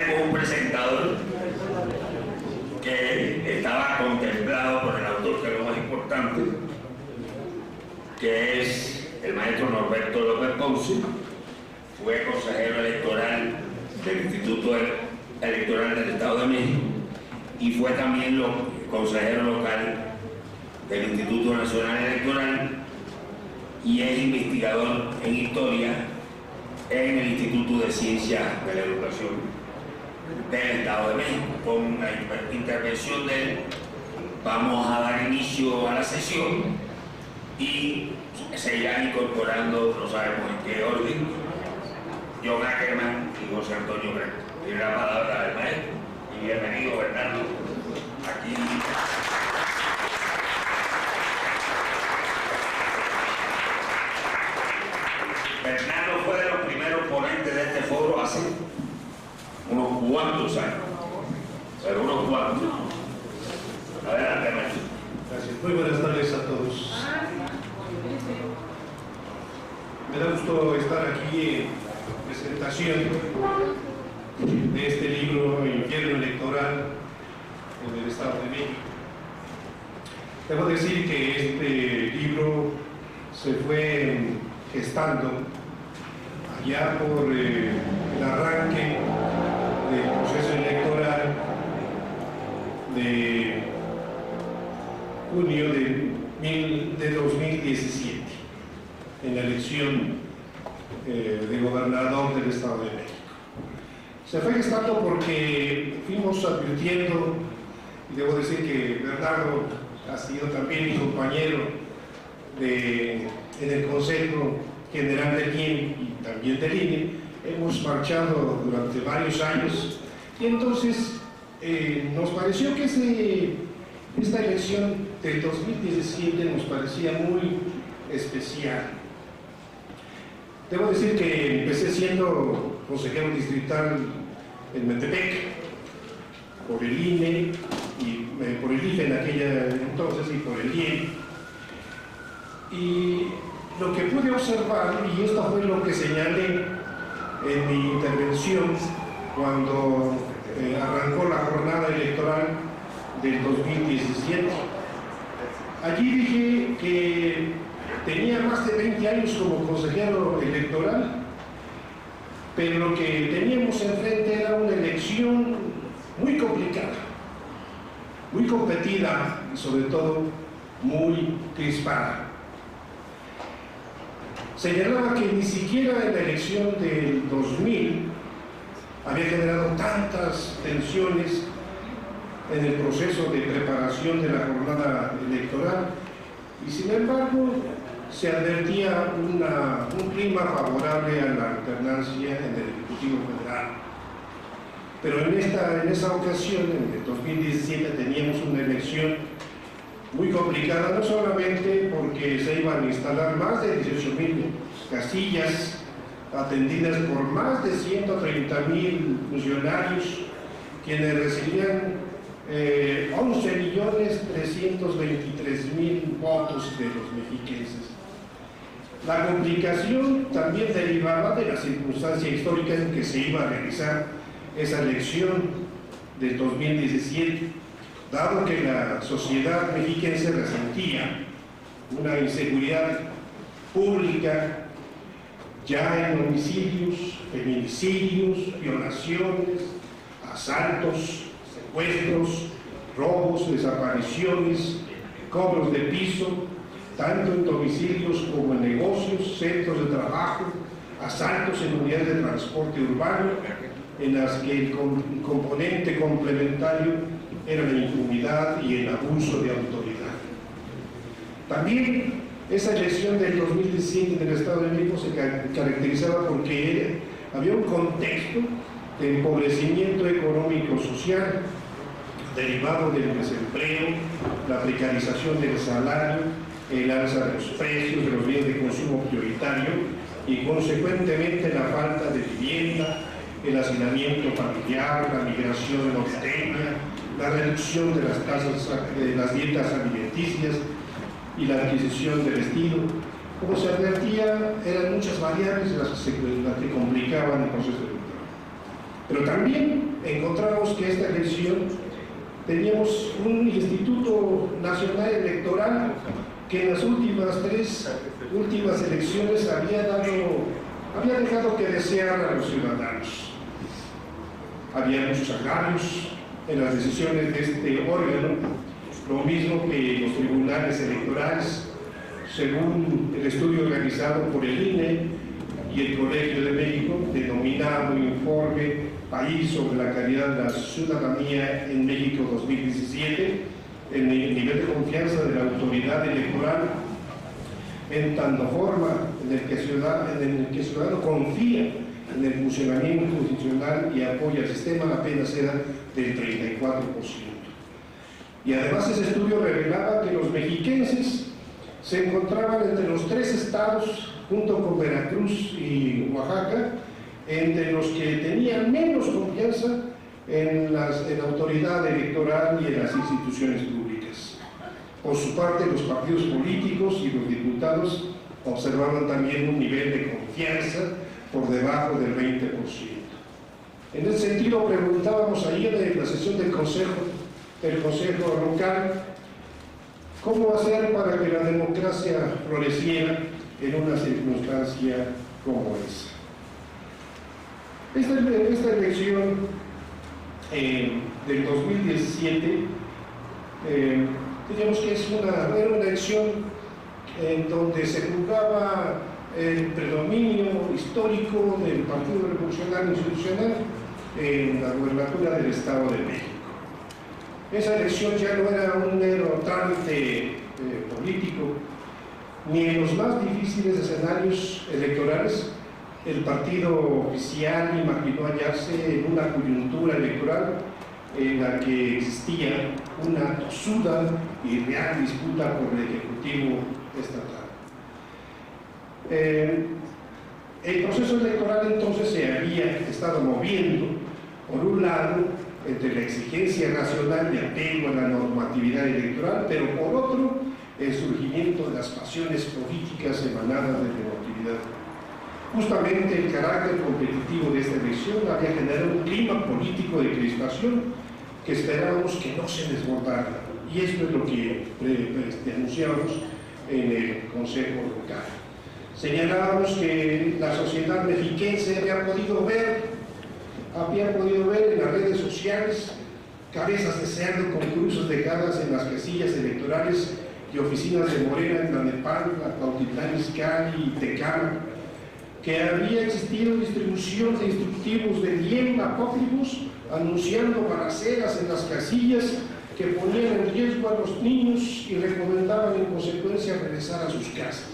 Un presentador que estaba contemplado por el autor, que es lo más importante, que es el maestro Norberto López Ponce. Fue consejero electoral del Instituto Electoral del Estado de México y fue también consejero local del Instituto Nacional Electoral y es investigador en historia en el Instituto de Ciencias de la Educación del Estado de México. Con la intervención de él vamos a dar inicio a la sesión y se irán incorporando, no sabemos en qué orden, John Ackerman y José Antonio Greco. Tiene la palabra del maestro y bienvenido, Bernardo. Aquí Bernardo fue de los primeros ponentes de este foro hace unos cuantos años, pero unos cuantos. Adelante, maestro. Gracias. Muy buenas tardes a todos. Me da gusto estar aquí en presentación de este libro, Infierno Electoral, en el Estado de México. Debo decir que este libro se fue gestando allá por el arranque del proceso electoral de junio de 2017, en la elección de gobernador del Estado de México. Se fue gestando porque fuimos advirtiendo, y debo decir que Bernardo ha sido también mi compañero en el Consejo General del INE y también del INE. Hemos marchado durante varios años y entonces nos pareció que esta elección del 2017 nos parecía muy especial. Debo decir que empecé siendo consejero distrital en Metepec por el INE y por el IFE en aquella entonces y por el INE. Y lo que pude observar, y esto fue lo que señalé en mi intervención cuando arrancó la jornada electoral del 2017, allí dije que tenía más de 20 años como consejero electoral, pero lo que teníamos enfrente era una elección muy complicada, muy competida y sobre todo muy crispada. Señalaba que ni siquiera en la elección del 2000 había generado tantas tensiones en el proceso de preparación de la jornada electoral y sin embargo se advertía un clima favorable a la alternancia en el Ejecutivo Federal. Pero en esa ocasión, en el 2017, teníamos una elección muy complicada, no solamente porque se iban a instalar más de 18,000 casillas atendidas por más de 130,000 funcionarios, quienes recibían 11,323,000 votos de los mexiquenses. La complicación también derivaba de la circunstancia histórica en que se iba a realizar esa elección del 2017, dado que la sociedad mexiquense resentía una inseguridad pública ya en homicidios, feminicidios, violaciones, asaltos, secuestros, robos, desapariciones, cobros de piso, tanto en domicilios como en negocios, centros de trabajo, asaltos en unidades de transporte urbano, en las que el componente complementario era la impunidad y el abuso de autoridad. También esa elección del 2017 del Estado de México se caracterizaba porque había un contexto de empobrecimiento económico-social derivado del desempleo, la precarización del salario, el alza de los precios de los bienes de consumo prioritario y consecuentemente la falta de vivienda, el hacinamiento familiar, la migración norteña, la reducción de las dietas alimenticias y la adquisición de vestido. Como se advertía, eran muchas variables las que complicaban el proceso electoral. Pero también encontramos que esta elección teníamos un Instituto Nacional Electoral que en las últimas elecciones había dejado que desear a los ciudadanos. Había muchos agravios en las decisiones de este órgano, lo mismo que los tribunales electorales, según el estudio realizado por el INE y el Colegio de México, denominado Informe País sobre la calidad de la ciudadanía en México 2017, en el nivel de confianza de la autoridad electoral, en tanto forma en el que el ciudadano confía en el funcionamiento institucional y apoya el sistema, apenas era del 34%. Y además ese estudio revelaba que los mexiquenses se encontraban entre los 3 estados, junto con Veracruz y Oaxaca, entre los que tenían menos confianza en la autoridad electoral y en las instituciones públicas. Por su parte, los partidos políticos y los diputados observaban también un nivel de confianza por debajo del 20%. En ese sentido, preguntábamos ayer en la sesión del Consejo local, ¿cómo hacer para que la democracia floreciera en una circunstancia como esa? Esta elección del 2017, digamos que era una elección en donde se jugaba el predominio histórico del Partido Revolucionario Institucional en la gobernatura del Estado de México. Esa elección ya no era un mero trámite político, ni en los más difíciles escenarios electorales el partido oficial imaginó hallarse en una coyuntura electoral en la que existía una tosuda y real disputa por el Ejecutivo estatal. El proceso electoral entonces se había estado moviendo, por un lado, entre la exigencia racional y apego a la normatividad electoral, pero por otro, el surgimiento de las pasiones políticas emanadas de la emotividad. Justamente el carácter competitivo de esta elección había generado un clima político de crispación que esperábamos que no se desbordara, y esto es lo que anunciamos en el Consejo Local. Señalábamos que la sociedad mexiquense había podido ver en las redes sociales cabezas de cerdo con cruces dejadas en las casillas electorales y oficinas de Morena en Tlalnepantla, Cuautitlán Izcalli y Tecámac, que había existido distribución de instructivos de bien apócrifos anunciando balaceras en las casillas que ponían en riesgo a los niños y recomendaban en consecuencia regresar a sus casas.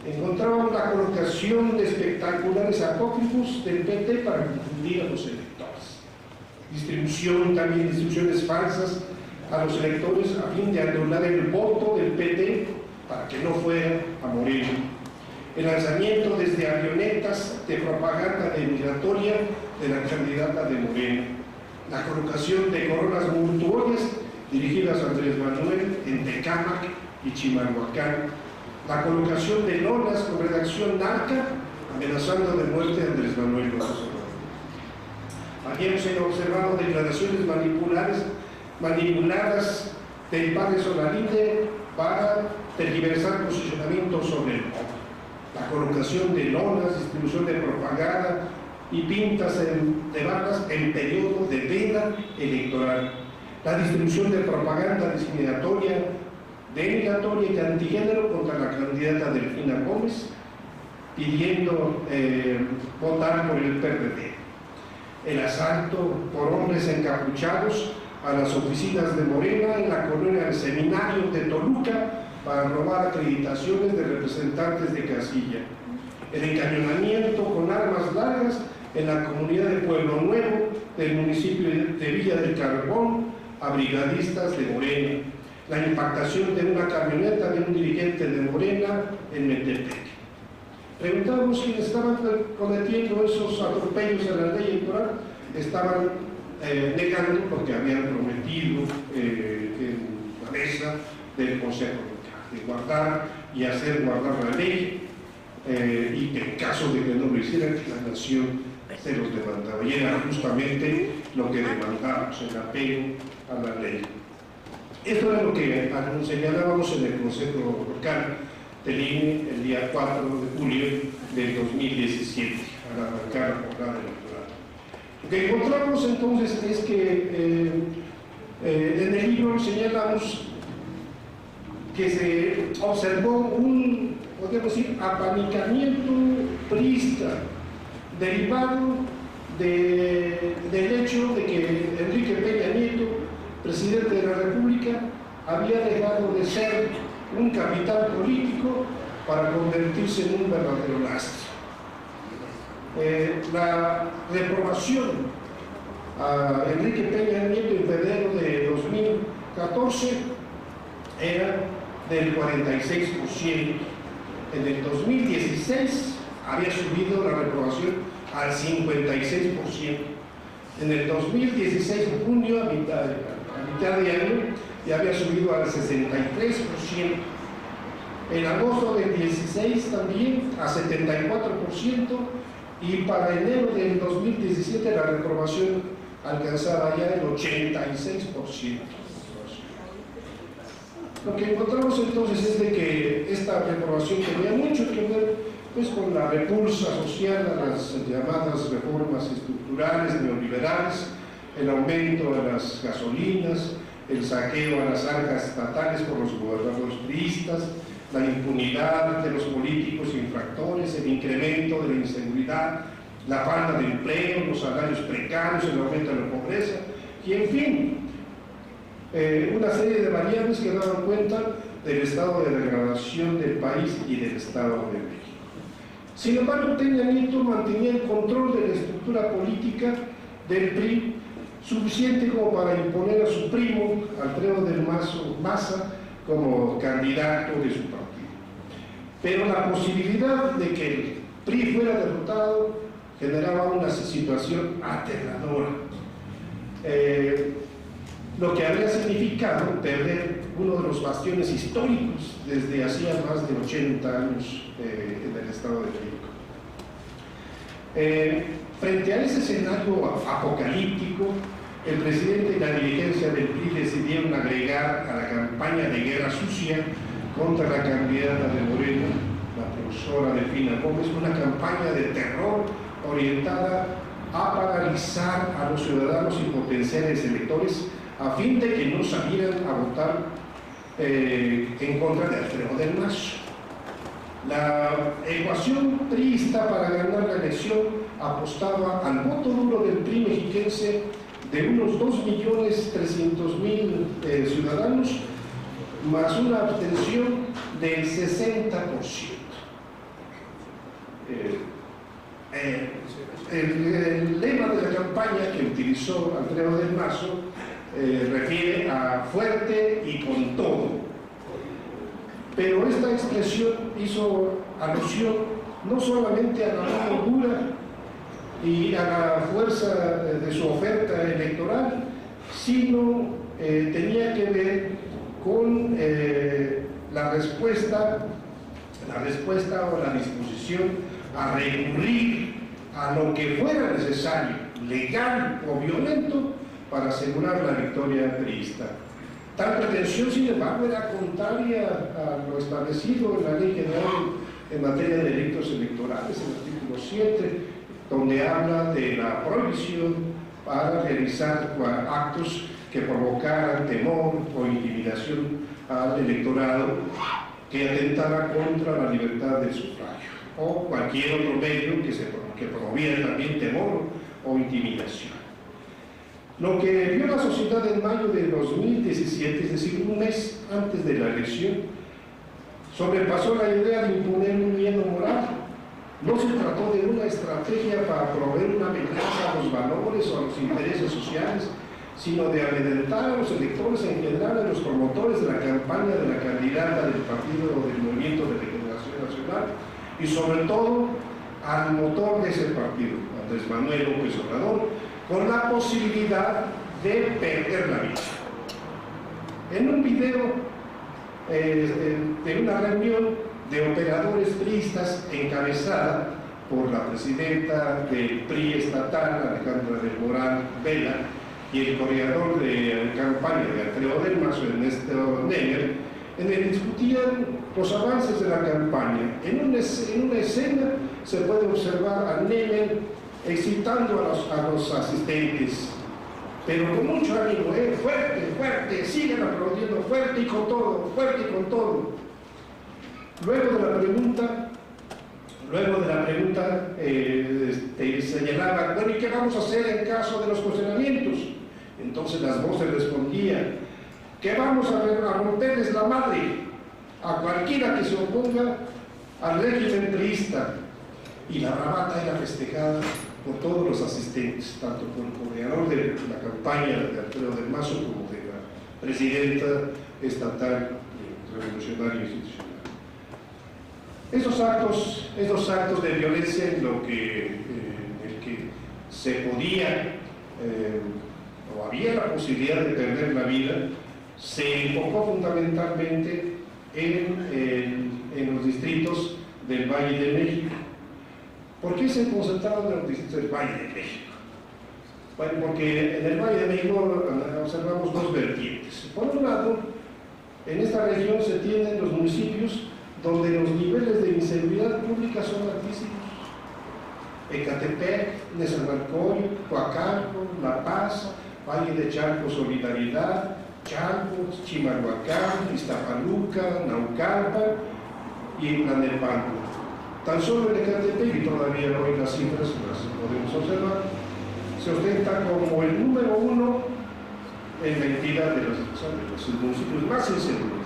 Encontraban la colocación de espectaculares apócrifos del PT para confundir a los electores. Distribuciones falsas a los electores a fin de anular el voto del PT para que no fuera a Morena. El lanzamiento desde avionetas de propaganda migratoria de la candidata de Morena. La colocación de coronas mortuorias dirigidas a Andrés Manuel en Tecámac y Chimalhuacán. La colocación de lonas con redacción narca amenazando de muerte a Andrés Manuel López Obrador. Habíamos observado declaraciones manipuladas del padre Solalinde para tergiversar posicionamientos sobre el voto. La colocación de lonas, distribución de propaganda y pintas de balas en periodo de veda electoral. La distribución de propaganda discriminatoria, denigratoria y antigénero contra la candidata Delfina Gómez, pidiendo votar por el PRD. El asalto por hombres encapuchados a las oficinas de Morena en la colonia del Seminario de Toluca para robar acreditaciones de representantes de casilla. El encañonamiento con armas largas en la comunidad de Pueblo Nuevo del municipio de Villa del Carbón a brigadistas de Morena. La impactación de una camioneta de un dirigente de Morena en Metepec. Preguntábamos quiénes estaban cometiendo esos atropellos a la ley electoral. Estaban negando porque habían prometido en la mesa del Consejo Local de guardar y hacer guardar la ley y que en caso de que no lo hicieran, que la nación se los demandaba, y era justamente lo que demandábamos, el apego a la ley. Esto era lo que señalábamos en el Consejo Local del INE el día 4 de julio del 2017, al arrancar la jornada electoral. Lo que encontramos entonces es que en el libro señalamos que se observó un, podríamos decir, apanicamiento priista derivado del hecho de que Enrique Peña Nieto, presidente de la República, había dejado de ser un capital político para convertirse en un verdadero lastre. La reprobación a Enrique Peña Nieto en febrero de 2014 era del 46%. En el 2016 había subido la reprobación al 56%. En el 2016, en junio, a mitad de año, ya había subido al 63%. En agosto del 16 también a 74%, y para enero del 2017 la reprobación alcanzaba ya el 86%. Lo que encontramos entonces es de que esta reprobación tenía mucho que ver pues, con la repulsa social a las llamadas reformas estructurales neoliberales, el aumento de las gasolinas, el saqueo a las arcas estatales por los gobernadores priistas, la impunidad de los políticos infractores, el incremento de la inseguridad, la falta de empleo, los salarios precarios, el aumento de la pobreza, y en fin, una serie de variables que daban cuenta del estado de degradación del país y del Estado de México. Sin embargo, Peña Nieto mantenía el control de la estructura política del PRI suficiente como para imponer a su primo, Alfredo del Maza, como candidato de su partido. Pero la posibilidad de que el PRI fuera derrotado generaba una situación aterradora. Lo que habría significado perder uno de los bastiones históricos desde hacía más de 80 años en el Estado de México. Frente a ese escenario apocalíptico, el presidente y la dirigencia del PRI decidieron agregar a la campaña de guerra sucia contra la candidata de Morena, la profesora Delfina Gómez, una campaña de terror orientada a paralizar a los ciudadanos y potenciales electores a fin de que no salieran a votar en contra de Alfredo del Mazo. La ecuación priista para ganar la elección apostaba al voto duro del PRI mexiquense de unos 2.300.000 ciudadanos, más una abstención del 60%. El lema de la campaña que utilizó Alfredo del Mazo refiere a fuerte y con todo. Pero esta expresión hizo alusión no solamente a la mano dura y a la fuerza de su oferta electoral, sino tenía que ver con la respuesta o la disposición a recurrir a lo que fuera necesario, legal o violento, para asegurar la victoria priista. Tal pretensión, sin embargo, era contraria a lo establecido en la Ley General en materia de delitos electorales, en el artículo 7, donde habla de la prohibición para realizar actos que provocaran temor o intimidación al electorado que atentara contra la libertad del sufragio, o cualquier otro medio que promoviera también temor o intimidación. Lo que vio la sociedad en mayo de 2017, es decir, un mes antes de la elección, sobrepasó la idea de imponer un miedo moral. No se trató de una estrategia para proveer una amenaza a los valores o a los intereses sociales, sino de amedrentar a los electores, en general a los promotores de la campaña de la candidata del partido del Movimiento de Regeneración Nacional, y sobre todo al motor de ese partido, Andrés Manuel López Obrador, con la posibilidad de perder la vida. En un video de una reunión de operadores priistas encabezada por la presidenta del PRI estatal, Alejandra del Moral Vela, y el coordinador de campaña de Alfredo del Mazo, Ernesto Neger, en el que discutían los avances de la campaña. En una escena se puede observar a Neger excitando a los asistentes, pero con mucho ánimo, fuerte, fuerte, sigan aplaudiendo, fuerte y con todo, fuerte y con todo. Luego de la pregunta señalaba, bueno, ¿y qué vamos a hacer en caso de los cuestionamientos? Entonces las voces respondían, que vamos a romperles la madre a cualquiera que se oponga al régimen priista. Y la bravata era festejada por todos los asistentes, tanto por el coordinador de la campaña de Alfredo del Mazo como de la presidenta estatal revolucionaria institucional. Esos actos de violencia en el que se podía o había la posibilidad de perder la vida, se enfocó fundamentalmente en los distritos del Valle de México. ¿Por qué se concentraron en los distritos del Valle de México? Bueno, porque en el Valle de México observamos dos vertientes. Por un lado, en esta región se tienen los municipios donde los niveles de inseguridad pública son altísimos. Ecatepec, Nezahualcóyotl, Coacalco, La Paz, Valle de Chalco, Solidaridad, Chalco, Chimalhuacán, Iztapaluca, Naucalpan y Tlalnepantla. Tan solo en Ecatepec, y todavía hoy las cifras las podemos observar, se ostenta como el número 1 en la entidad de los municipios más inseguros.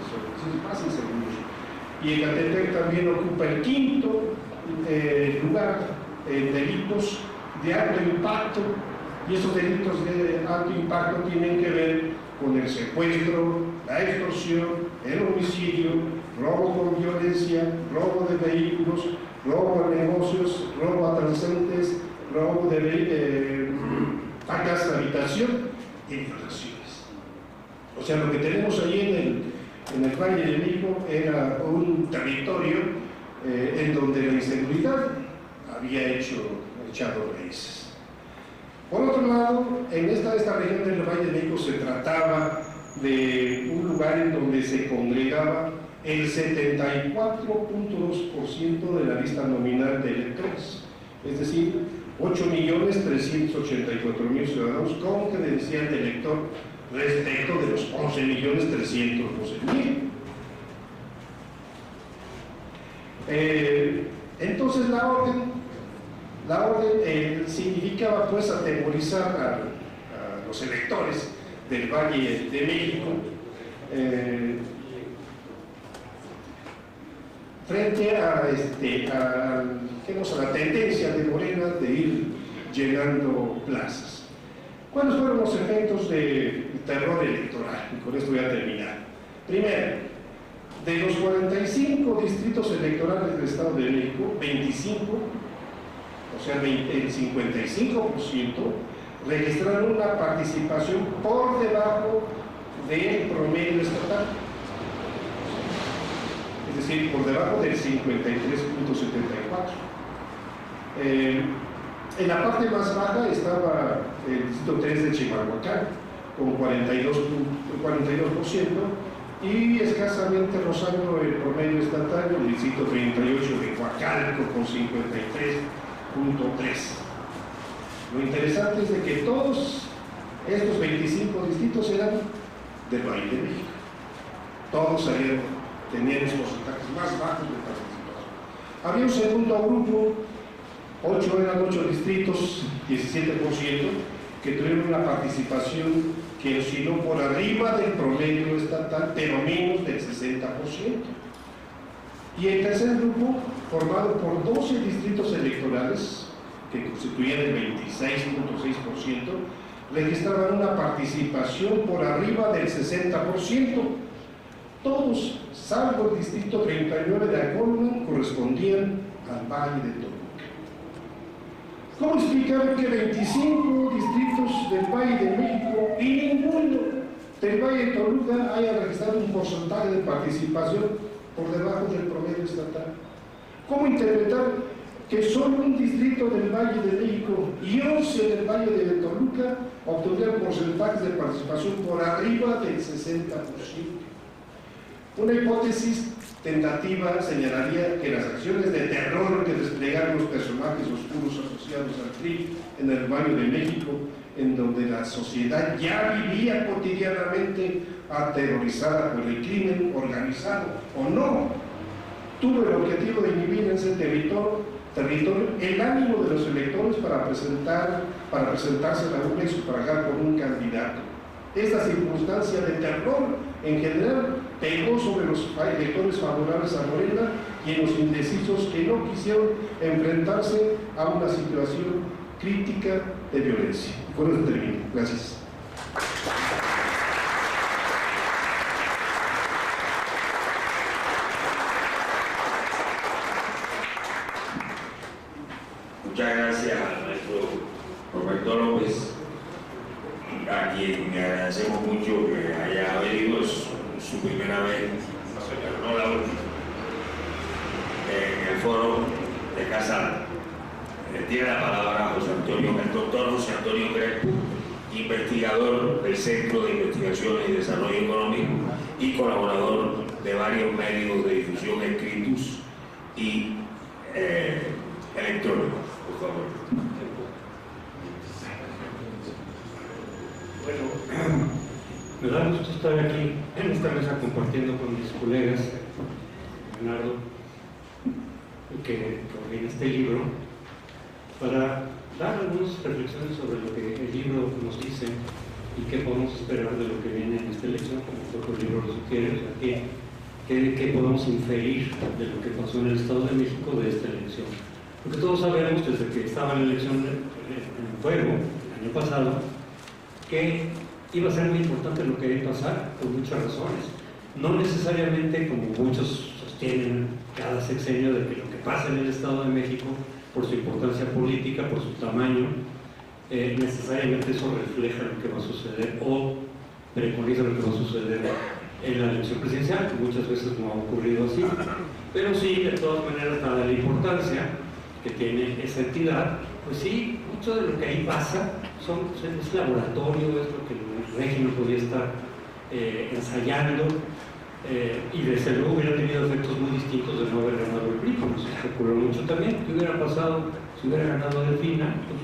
Y Ecatepec también ocupa el 5º lugar en delitos de alto impacto, y esos delitos de alto impacto tienen que ver con el secuestro, la extorsión, el homicidio, robo con violencia, robo de vehículos, robo de negocios, robo a transeúntes, robo de faltas de habitación y violaciones. O sea, lo que tenemos ahí en el Valle de México era un territorio en donde la inseguridad había echado raíces. Por otro lado, en esta región del Valle de México se trataba de un lugar en donde se congregaba el 74.2% de la lista nominal de electores, es decir, 8.384.000 ciudadanos con credencial de elector respecto de los 11.312.000. Entonces la orden significaba pues atemorizar a los electores del Valle de México frente a la tendencia de Morena de ir llenando plazas. ¿Cuáles fueron los efectos de terror electoral? Y con esto voy a terminar. Primero, de los 45 distritos electorales del Estado de México, 25, o sea, el 55%, registraron una participación por debajo del promedio estatal, es decir, por debajo del 53.74. En la parte más baja estaba el distrito 3 de Chimalhuacán, con 42%, y escasamente rozando el promedio estatal, el distrito 38 de Coacalco, con 53.3. Lo interesante es de que todos estos 25 distritos eran del Valle de México. Todos tenían los porcentajes más bajos de participación. Había un segundo grupo, 8 distritos, 17%, que tuvieron una participación que osciló por arriba del promedio estatal, pero menos del 60%. Y el tercer grupo, formado por 12 distritos electorales, que constituían el 26.6%, registraban una participación por arriba del 60%. Todos, salvo el distrito 39 de Acolman, correspondían al Valle de Toluca. ¿Cómo explicar que 25 distritos del Valle de México y ninguno del Valle de Toluca haya registrado un porcentaje de participación por debajo del promedio estatal? ¿Cómo interpretar que solo un distrito del Valle de México y 11 del Valle de Toluca obtuvieron porcentajes de participación por arriba del 60%. Una hipótesis tentativa señalaría que las acciones de terror que desplegaron los personajes oscuros asociados al PRI en el Valle de México, en donde la sociedad ya vivía cotidianamente aterrorizada por el crimen organizado o no, tuvo el objetivo de inhibir en ese territorio el ánimo de los electores para presentarse a la urna y sufragar por un candidato. Esta circunstancia de terror en general pegó sobre los electores favorables a Morena y en los indecisos que no quisieron enfrentarse a una situación crítica de violencia. Con eso termino. Gracias. Muchas gracias a nuestro Roberto López, a quien le agradecemos mucho que haya venido su primera vez, no la última, en el foro de Casal. Tiene la palabra el doctor José Antonio Crespo, investigador del Centro de Investigaciones y Desarrollo Económico y colaborador de varios medios de difusión escritos y electrónicos. Por favor. Bueno, me da gusto estar aquí en esta mesa compartiendo con mis colegas, Leonardo, que coordina este libro, para dar algunas reflexiones sobre lo que el libro nos dice y qué podemos esperar de lo que viene en esta elección, como el propio libro lo sugiere, o sea, qué podemos inferir de lo que pasó en el Estado de México de esta elección. Porque todos sabemos, desde que estaba la elección en juego el año pasado, que iba a ser muy importante lo que iba a pasar, por muchas razones. No necesariamente, como muchos sostienen cada sexenio, de que lo que pasa en el Estado de México, por su importancia política, por su tamaño, necesariamente eso refleja lo que va a suceder o preconiza lo que va a suceder en la elección presidencial, que muchas veces no ha ocurrido así. Pero sí, de todas maneras, dada la importancia que tiene esa entidad, pues sí, mucho de lo que ahí pasa es laboratorio, es lo que el régimen podía estar ensayando, y desde luego hubiera tenido efectos muy distintos de no haber ganado el PRI, como se ocurrió mucho también. ¿Qué hubiera pasado si hubiera ganado Delfina? Pues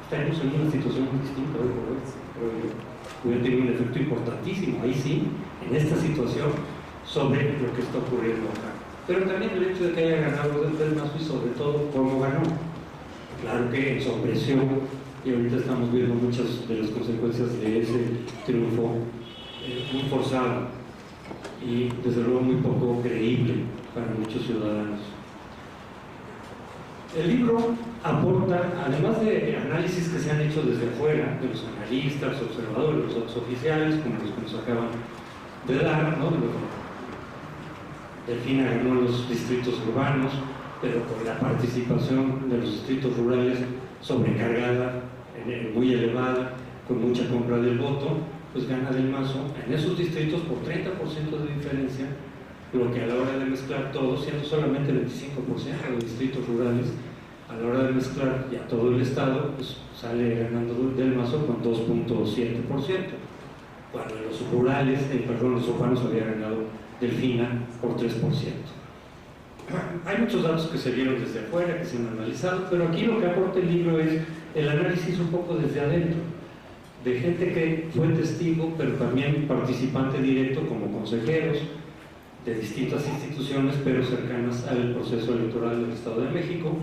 estaríamos en una situación muy distinta hoy por hoy, creo yo. Hubiera tenido un efecto importantísimo, ahí sí, en esta situación, sobre lo que está ocurriendo acá. Pero también el hecho de que haya ganado Del Mazo y sobre todo cómo ganó. Claro que ensombreció, y ahorita estamos viendo muchas de las consecuencias de ese triunfo muy forzado y desde luego muy poco creíble para muchos ciudadanos. El libro aporta, además de análisis que se han hecho desde afuera, de los analistas, observadores, los datos oficiales, como los que nos acaban de dar, ¿no? Delfina ganó los distritos urbanos, pero con la participación de los distritos rurales sobrecargada, muy elevada, con mucha compra del voto, pues gana Del Mazo en esos distritos por 30% de diferencia, lo que a la hora de mezclar todo, siendo solamente el 25% de distritos rurales, a la hora de mezclar ya todo el estado, pues sale ganando Del Mazo con 2.7%, cuando en los rurales, los urbanos había ganado Delfina por 3%. Hay muchos datos que se vieron desde afuera, que se han analizado, pero aquí lo que aporta el libro es el análisis un poco desde adentro, de gente que fue testigo, pero también participante directo como consejeros de distintas instituciones, pero cercanas al proceso electoral del Estado de México.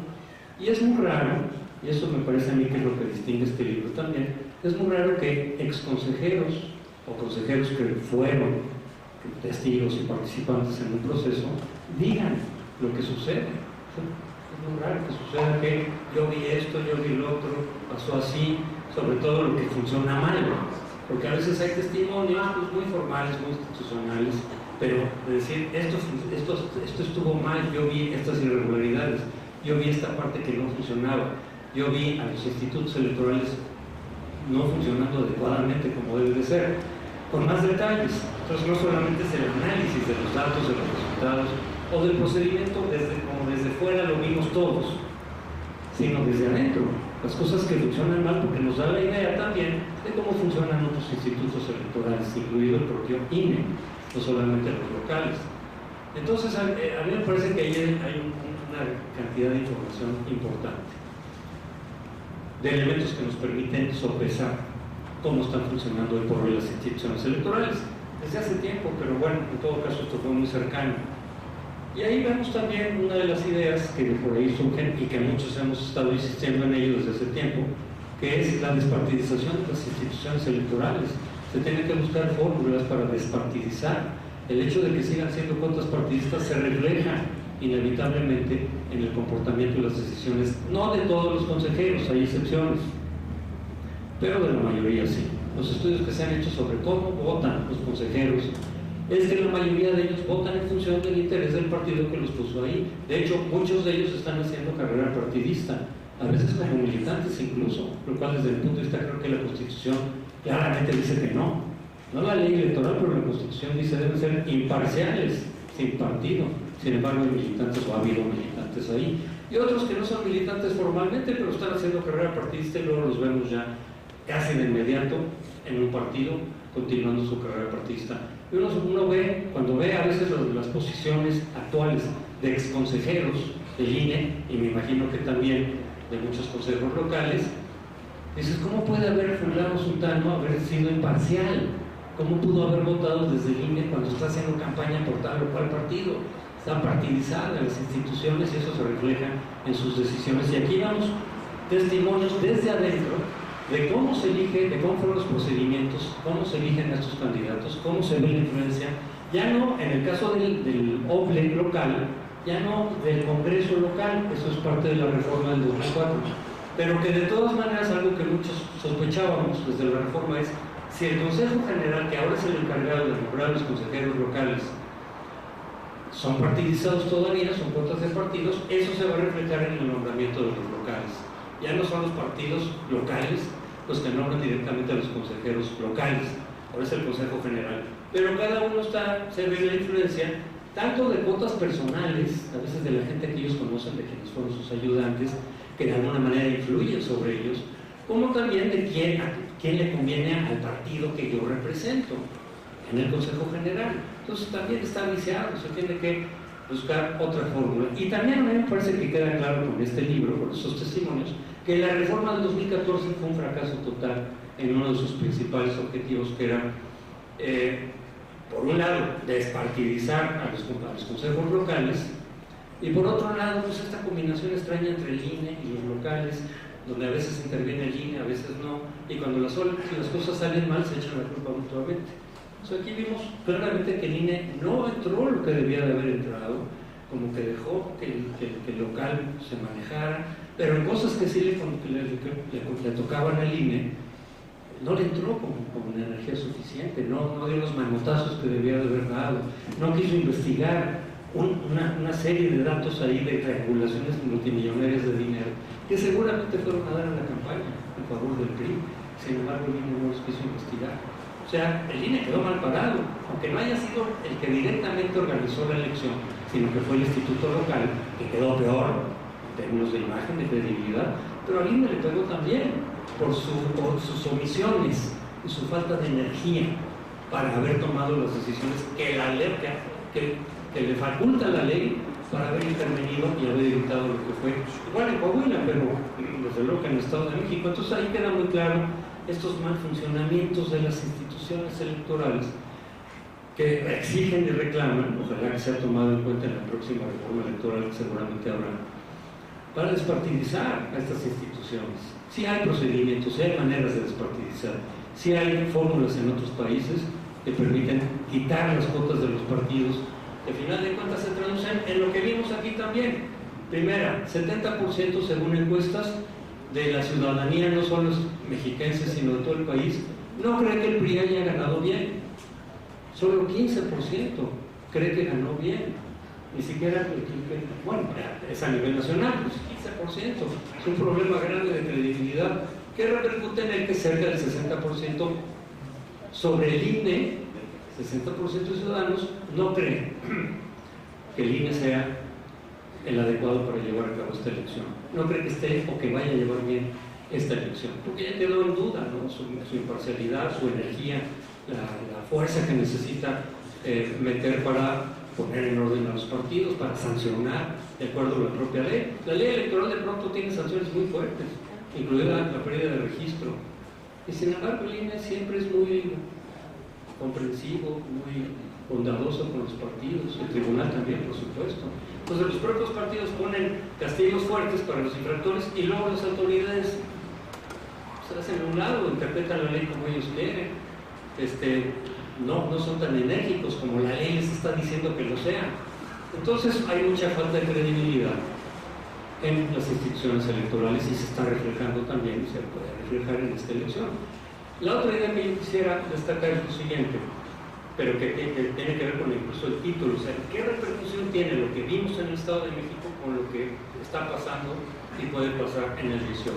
Y es muy raro, y eso me parece a mí que es lo que distingue este libro también, es muy raro que exconsejeros o consejeros que fueron testigos y participantes en un proceso digan lo que sucede. Es muy raro que suceda que yo vi esto, yo vi lo otro, pasó así, sobre todo lo que funciona mal, porque a veces hay testimonios pues, muy formales, muy institucionales, pero de decir, esto estuvo mal, yo vi estas irregularidades, yo vi esta parte que no funcionaba, yo vi a los institutos electorales no funcionando adecuadamente como debe de ser, con más detalles. Entonces no solamente es el análisis de los datos, de los resultados o del procedimiento como desde fuera lo vimos todos, sino desde adentro. Las cosas que funcionan mal, porque nos da la idea también de cómo funcionan otros institutos electorales, incluido el propio INE, no solamente los locales. Entonces, a mí me parece que ahí hay una cantidad de información importante, de elementos que nos permiten sopesar cómo están funcionando hoy por hoy las instituciones electorales. Desde hace tiempo, pero bueno, en todo caso esto fue muy cercano. Y ahí vemos también una de las ideas que por ahí surgen y que muchos hemos estado insistiendo en ello desde hace tiempo, que es la despartidización de las instituciones electorales. Se tienen que buscar fórmulas para despartidizar. El hecho de que sigan siendo cuotas partidistas se refleja inevitablemente en el comportamiento y las decisiones, no de todos los consejeros, hay excepciones, pero de la mayoría sí. Los estudios que se han hecho sobre cómo votan los consejeros es que la mayoría de ellos votan en función del interés del partido que los puso ahí. De hecho, muchos de ellos están haciendo carrera partidista, a veces como militantes incluso, lo cual desde el punto de vista creo que la Constitución claramente dice que no. No la ley electoral, pero la Constitución dice deben ser imparciales, sin partido. Sin embargo, hay militantes o ha habido militantes ahí. Y otros que no son militantes formalmente, pero están haciendo carrera partidista y luego los vemos ya casi de inmediato en un partido, continuando su carrera partidista. Y uno ve, cuando ve a veces las posiciones actuales de exconsejeros del INE, y me imagino que también de muchos consejos locales, dices, ¿cómo puede haber fulano sultano haber sido imparcial? ¿Cómo pudo haber votado desde el INE cuando está haciendo campaña por tal o cual partido? Están partidizadas las instituciones y eso se refleja en sus decisiones. Y aquí vamos testimonios desde adentro de cómo se elige, de cómo fueron los procedimientos, cómo se eligen a estos candidatos, cómo se ve la influencia, ya no en el caso del OPLE local, ya no del Congreso local, eso es parte de la reforma del 2004, pero que de todas maneras algo que muchos sospechábamos desde la reforma es, si el Consejo General, que ahora es el encargado de nombrar a los consejeros locales, son partidizados todavía, son cuotas de partidos, eso se va a reflejar en el nombramiento de los locales. Ya no son los partidos locales los que nombran directamente a los consejeros locales, ahora es el Consejo General. Pero cada uno se ve la influencia tanto de cuotas personales, a veces de la gente que ellos conocen, de quienes fueron sus ayudantes, que de alguna manera influyen sobre ellos, como también de quién le conviene al partido que yo represento en el Consejo General. Entonces también está viciado, se tiene que buscar otra fórmula. Y también a mí me parece que queda claro con este libro, con esos testimonios, que la reforma del 2014 fue un fracaso total en uno de sus principales objetivos, que era, por un lado, despartidizar a los consejos locales, y por otro lado, pues esta combinación extraña entre el INE y los locales, donde a veces interviene el INE, a veces no, y cuando las cosas salen mal se echan la culpa mutuamente. Aquí vimos claramente que el INE no entró lo que debía de haber entrado, como que dejó que el local se manejara, pero en cosas que sí le tocaban al INE, no le entró con una energía suficiente, no dio los manotazos que debía de haber dado, no quiso investigar una serie de datos ahí de triangulaciones multimillonarias de dinero, que seguramente fueron a dar a la campaña en favor del PRI, sin embargo el INE no los quiso investigar. O sea, el INE quedó mal parado, aunque no haya sido el que directamente organizó la elección, sino que fue el instituto local, que quedó peor en términos de imagen, de credibilidad, pero al INE le pegó también por sus omisiones y su falta de energía para haber tomado las decisiones que la ley, que le faculta la ley para haber intervenido y haber evitado lo que fue igual en Coahuila, pero desde luego que en el Estado de México. Entonces ahí queda muy claro estos mal funcionamientos de las instituciones electorales que exigen y reclaman, ojalá que sea tomado en cuenta en la próxima reforma electoral que seguramente habrá, para despartidizar a estas instituciones. Sí hay procedimientos, sí hay maneras de despartidizar, sí hay fórmulas en otros países que permiten quitar las cuotas de los partidos, que al final de cuentas se traducen en lo que vimos aquí también. Primera, 70% según encuestas de la ciudadanía, no solo los mexicanos, sino de todo el país, no cree que el PRI haya ganado bien. Solo 15% cree que ganó bien. Ni siquiera, bueno, es a nivel nacional, pues 15%. Es un problema grande de credibilidad que repercute en el que cerca del 60% sobre el INE, 60% de ciudadanos no creen que el INE sea el adecuado para llevar a cabo esta elección. No cree que esté o que vaya a llevar bien esta elección, porque ya quedó en duda, ¿no? Su imparcialidad, su energía, la fuerza que necesita meter para poner en orden a los partidos, para sancionar de acuerdo a la propia ley. La ley electoral de pronto tiene sanciones muy fuertes, incluida la pérdida de registro. Y sin embargo el INE siempre es muy comprensivo, muy bondadoso con los partidos, el tribunal también, por supuesto. Entonces los propios partidos ponen castigos fuertes para los infractores y luego las autoridades se hacen a un lado, interpretan la ley como ellos quieren. No son tan enérgicos como la ley les está diciendo que lo sean. Entonces hay mucha falta de credibilidad en las instituciones electorales y se está reflejando también, y se puede reflejar en esta elección. La otra idea que yo quisiera destacar es lo siguiente, pero que tiene que ver con incluso el título, o sea, ¿qué repercusión tiene lo que vimos en el Estado de México con lo que está pasando y puede pasar en el 18?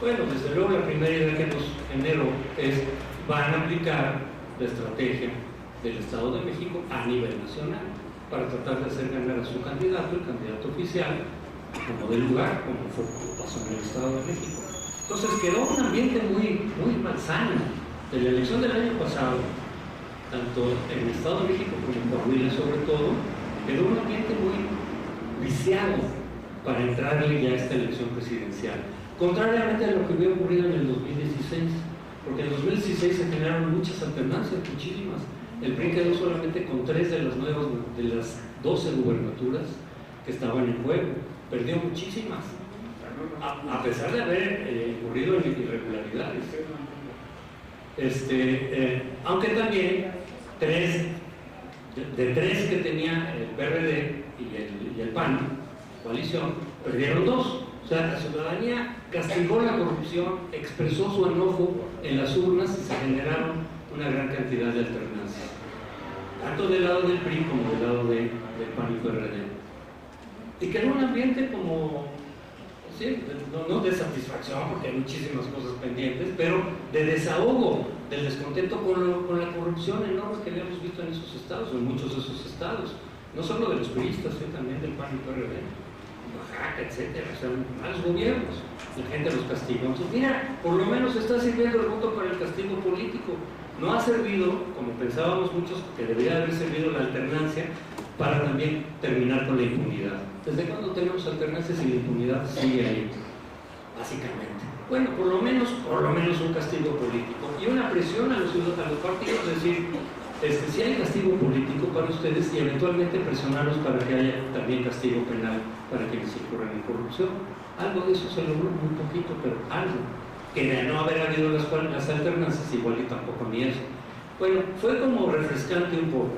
Bueno, desde luego la primera idea que nos generó es, van a aplicar la estrategia del Estado de México a nivel nacional para tratar de hacer ganar a su candidato, el candidato oficial, como del lugar, como pasó en el Estado de México. Entonces quedó un ambiente muy malsano. De la elección del año pasado, tanto en el Estado de México como en Coahuila sobre todo, quedó un ambiente muy viciado para entrarle ya a esta elección presidencial. Contrariamente a lo que había ocurrido en el 2016, porque en el 2016 se generaron muchas alternancias, muchísimas. El PRI quedó solamente con 3 de las 12 gubernaturas que estaban en juego. Perdió muchísimas, a pesar de haber ocurrido en irregularidades. Aunque también de tres que tenía el PRD y el PAN, coalición, perdieron 2. O sea, la ciudadanía castigó la corrupción, expresó su enojo en las urnas y se generaron una gran cantidad de alternancias, tanto del lado del PRI como del lado del PAN y PRD. Y quedó un ambiente como, sí, no de satisfacción, porque hay muchísimas cosas pendientes, pero de desahogo del descontento con la corrupción enorme que habíamos visto en esos estados, en muchos de esos estados, no solo de los priistas, también del PAN y PRD, Oaxaca, etcétera, o sea, malos gobiernos, la gente los castigó. Entonces, mira, por lo menos está sirviendo el voto para el castigo político. No ha servido, como pensábamos muchos, que debería haber servido la alternancia para también terminar con la impunidad. ¿Desde cuándo tenemos alternancias y la impunidad sigue ahí? Básicamente. Bueno, por lo menos un castigo político y una presión a los partidos, es decir, si hay castigo político para ustedes y eventualmente presionarlos para que haya también castigo penal para quienes incurran en corrupción. Algo de eso se logró, muy poquito, pero algo. Que de no haber habido las alternancias, igual y tampoco ni eso. Bueno, fue como refrescante un poco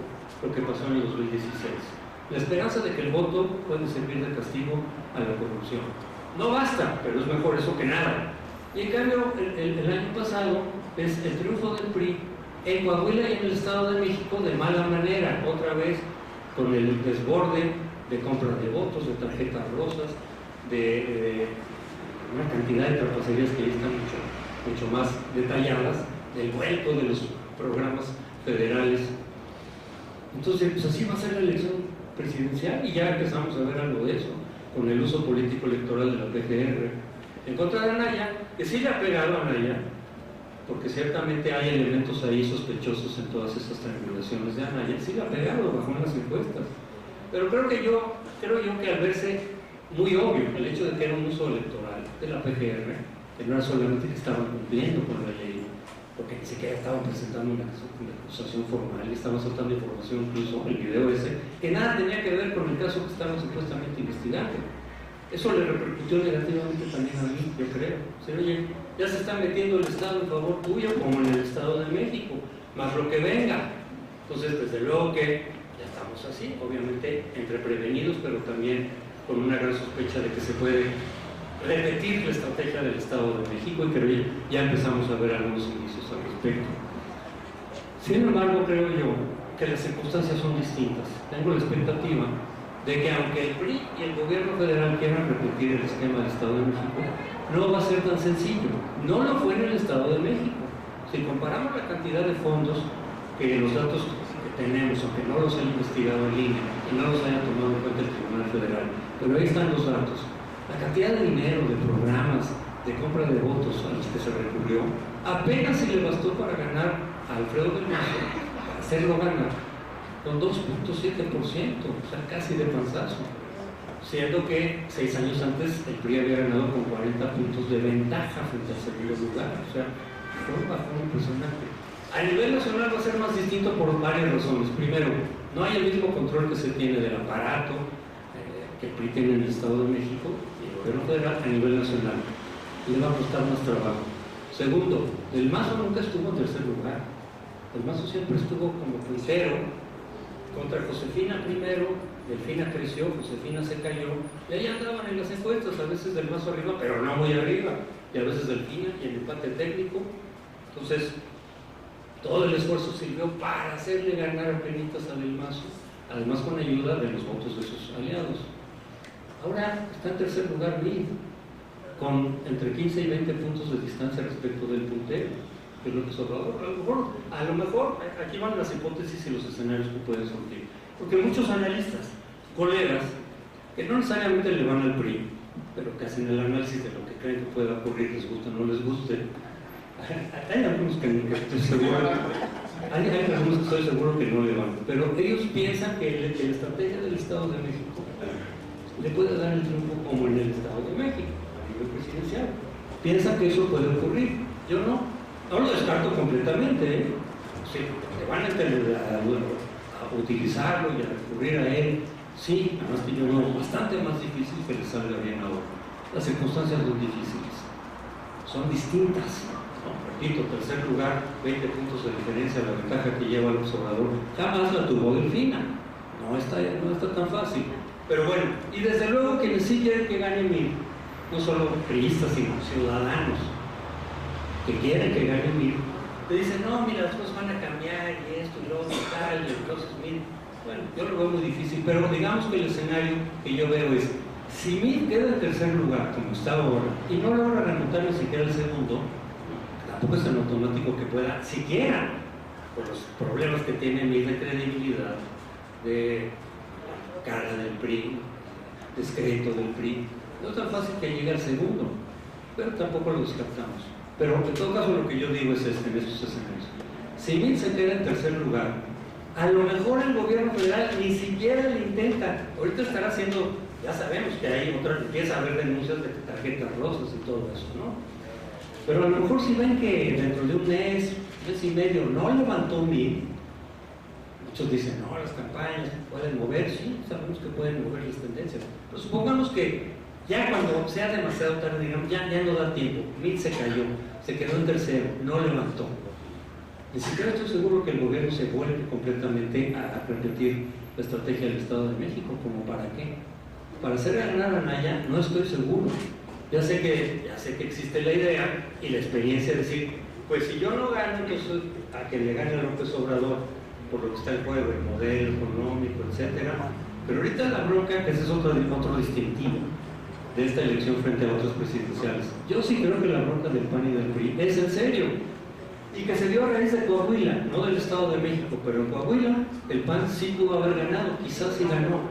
lo que pasó en el 2016. La esperanza de que el voto puede servir de castigo a la corrupción. No basta, pero es mejor eso que nada. Y en cambio, el año pasado es el triunfo del PRI en Coahuila y en el Estado de México de mala manera, otra vez con el desborde de compra de votos, de tarjetas rosas, de una cantidad de trapacerías que ya están mucho más detalladas, del vuelco de los programas federales. Entonces, pues así va a ser la elección presidencial y ya empezamos a ver algo de eso, con el uso político electoral de la PGR en contra de Anaya, que sí le ha pegado a Anaya, porque ciertamente hay elementos ahí sospechosos en todas esas triangulaciones de Anaya, sí le ha pegado bajo las encuestas. Pero creo yo que al verse muy obvio el hecho de que era un uso electoral de la PGR, que no era solamente que estaban cumpliendo con la ley, porque ni siquiera estaban presentando una acusación formal, estaban soltando información, incluso el video ese, que nada tenía que ver con el caso que estaban supuestamente investigando. Eso le repercutió negativamente también a mí, yo creo. O sea, oye, ya se está metiendo el Estado en favor tuyo, como en el Estado de México, más lo que venga. Entonces, desde luego que ya estamos así, obviamente entre prevenidos, pero también con una gran sospecha de que se puede repetir la estrategia del Estado de México, y creo que ya empezamos a ver algunos indicios al respecto. Sin embargo, creo yo que las circunstancias son distintas. Tengo la expectativa de que aunque el PRI y el gobierno federal quieran repetir el esquema del Estado de México, no va a ser tan sencillo. No lo fue en el Estado de México. Si comparamos la cantidad de fondos que los datos que tenemos, aunque no los haya investigado en línea y no los haya tomado en cuenta el Tribunal Federal, pero ahí están los datos. La cantidad de dinero, de programas, de compra de votos a los que se recurrió, apenas si le bastó para ganar a Alfredo del Mazo, para hacerlo ganar, con 2.7%, o sea, casi de panzazo. Siendo que 6 años antes el PRI había ganado con 40 puntos de ventaja frente al segundo lugar. O sea, fue un bajón impresionante. A nivel nacional va a ser más distinto por varias razones. Primero, no hay el mismo control que se tiene del aparato que el PRI tiene en el Estado de México y el gobierno federal a nivel nacional. Le va a costar más trabajo. Segundo, Del Mazo nunca estuvo en tercer lugar. Del Mazo siempre estuvo como puntero contra Josefina primero. Delfina creció, Josefina se cayó, y ahí andaban en las encuestas, a veces Del Mazo arriba, pero no muy arriba, y a veces Delfina, y el empate técnico. Entonces, todo el esfuerzo sirvió para hacerle ganar a penitas a Del Mazo, además con ayuda de los votos de sus aliados. Ahora está en tercer lugar Mid, con entre 15 y 20 puntos de distancia respecto del puntero, que es lo que es Obrador. A lo mejor, aquí van las hipótesis y los escenarios que pueden surgir. Porque muchos analistas, colegas, que no necesariamente le van al PRI, pero que hacen el análisis de lo que creen que pueda ocurrir, les guste o no les guste. Hay algunos que estoy seguro, que no le van, pero ellos piensan que la estrategia del Estado de México le puede dar el triunfo como en el Estado de México, a nivel presidencial. Piensan que eso puede ocurrir. Yo no lo descarto completamente, ¿eh? Sí, le van a utilizarlo y a recurrir a él, sí, además que yo veo bastante más difícil que le salga bien ahora. Las circunstancias son difíciles, son distintas, ¿no? Repito, tercer lugar, 20 puntos de diferencia, la ventaja que lleva el observador, jamás la tuvo Delfina, no está tan fácil. Pero bueno, y desde luego quienes sí quieren que gane Mid, no solo priistas, sino ciudadanos, que quieren que gane Mid, te dicen, no, mira, las cosas van a cambiar y esto y lo otro y tal, y entonces, mire, bueno, yo lo veo muy difícil, pero digamos que el escenario que yo veo es, si Mid queda en tercer lugar, como está ahora, y no logra remontar ni siquiera el segundo, tampoco es en automático que pueda, siquiera, por los problemas que tiene Mid de credibilidad, de cara del PRI, descrédito del PRI, no es tan fácil que llegue al segundo, pero tampoco lo descartamos. Pero en todo caso lo que yo digo es en esos escenarios. Si Mid se queda en tercer lugar, a lo mejor el gobierno federal ni siquiera le intenta. Ahorita estará haciendo, ya sabemos que hay otra, empieza a haber denuncias de tarjetas rosas y todo eso, ¿no? Pero a lo mejor si ven que dentro de un mes y medio no levantó Mid, muchos dicen, no, las campañas pueden mover, sí, sabemos que pueden mover las tendencias. Pero supongamos que ya cuando sea demasiado tarde, digamos, ya no da tiempo, Mid se cayó, se quedó en tercero, no levantó. Ni siquiera estoy seguro que el gobierno se vuelve completamente a repetir la estrategia del Estado de México, ¿como para qué? Para hacer ganar a Anaya, no estoy seguro. Ya sé que existe la idea y la experiencia de decir, pues si yo no gano, entonces a que le gane a López Obrador, por lo que está en juego, el modelo económico, etcétera. Pero ahorita la bronca, que ese es otro distintivo de esta elección frente a otras presidenciales. Yo sí creo que la bronca del PAN y del PRI es en serio, y que se dio a raíz de Coahuila, no del Estado de México, pero en Coahuila el PAN sí pudo haber ganado, quizás sí ganó,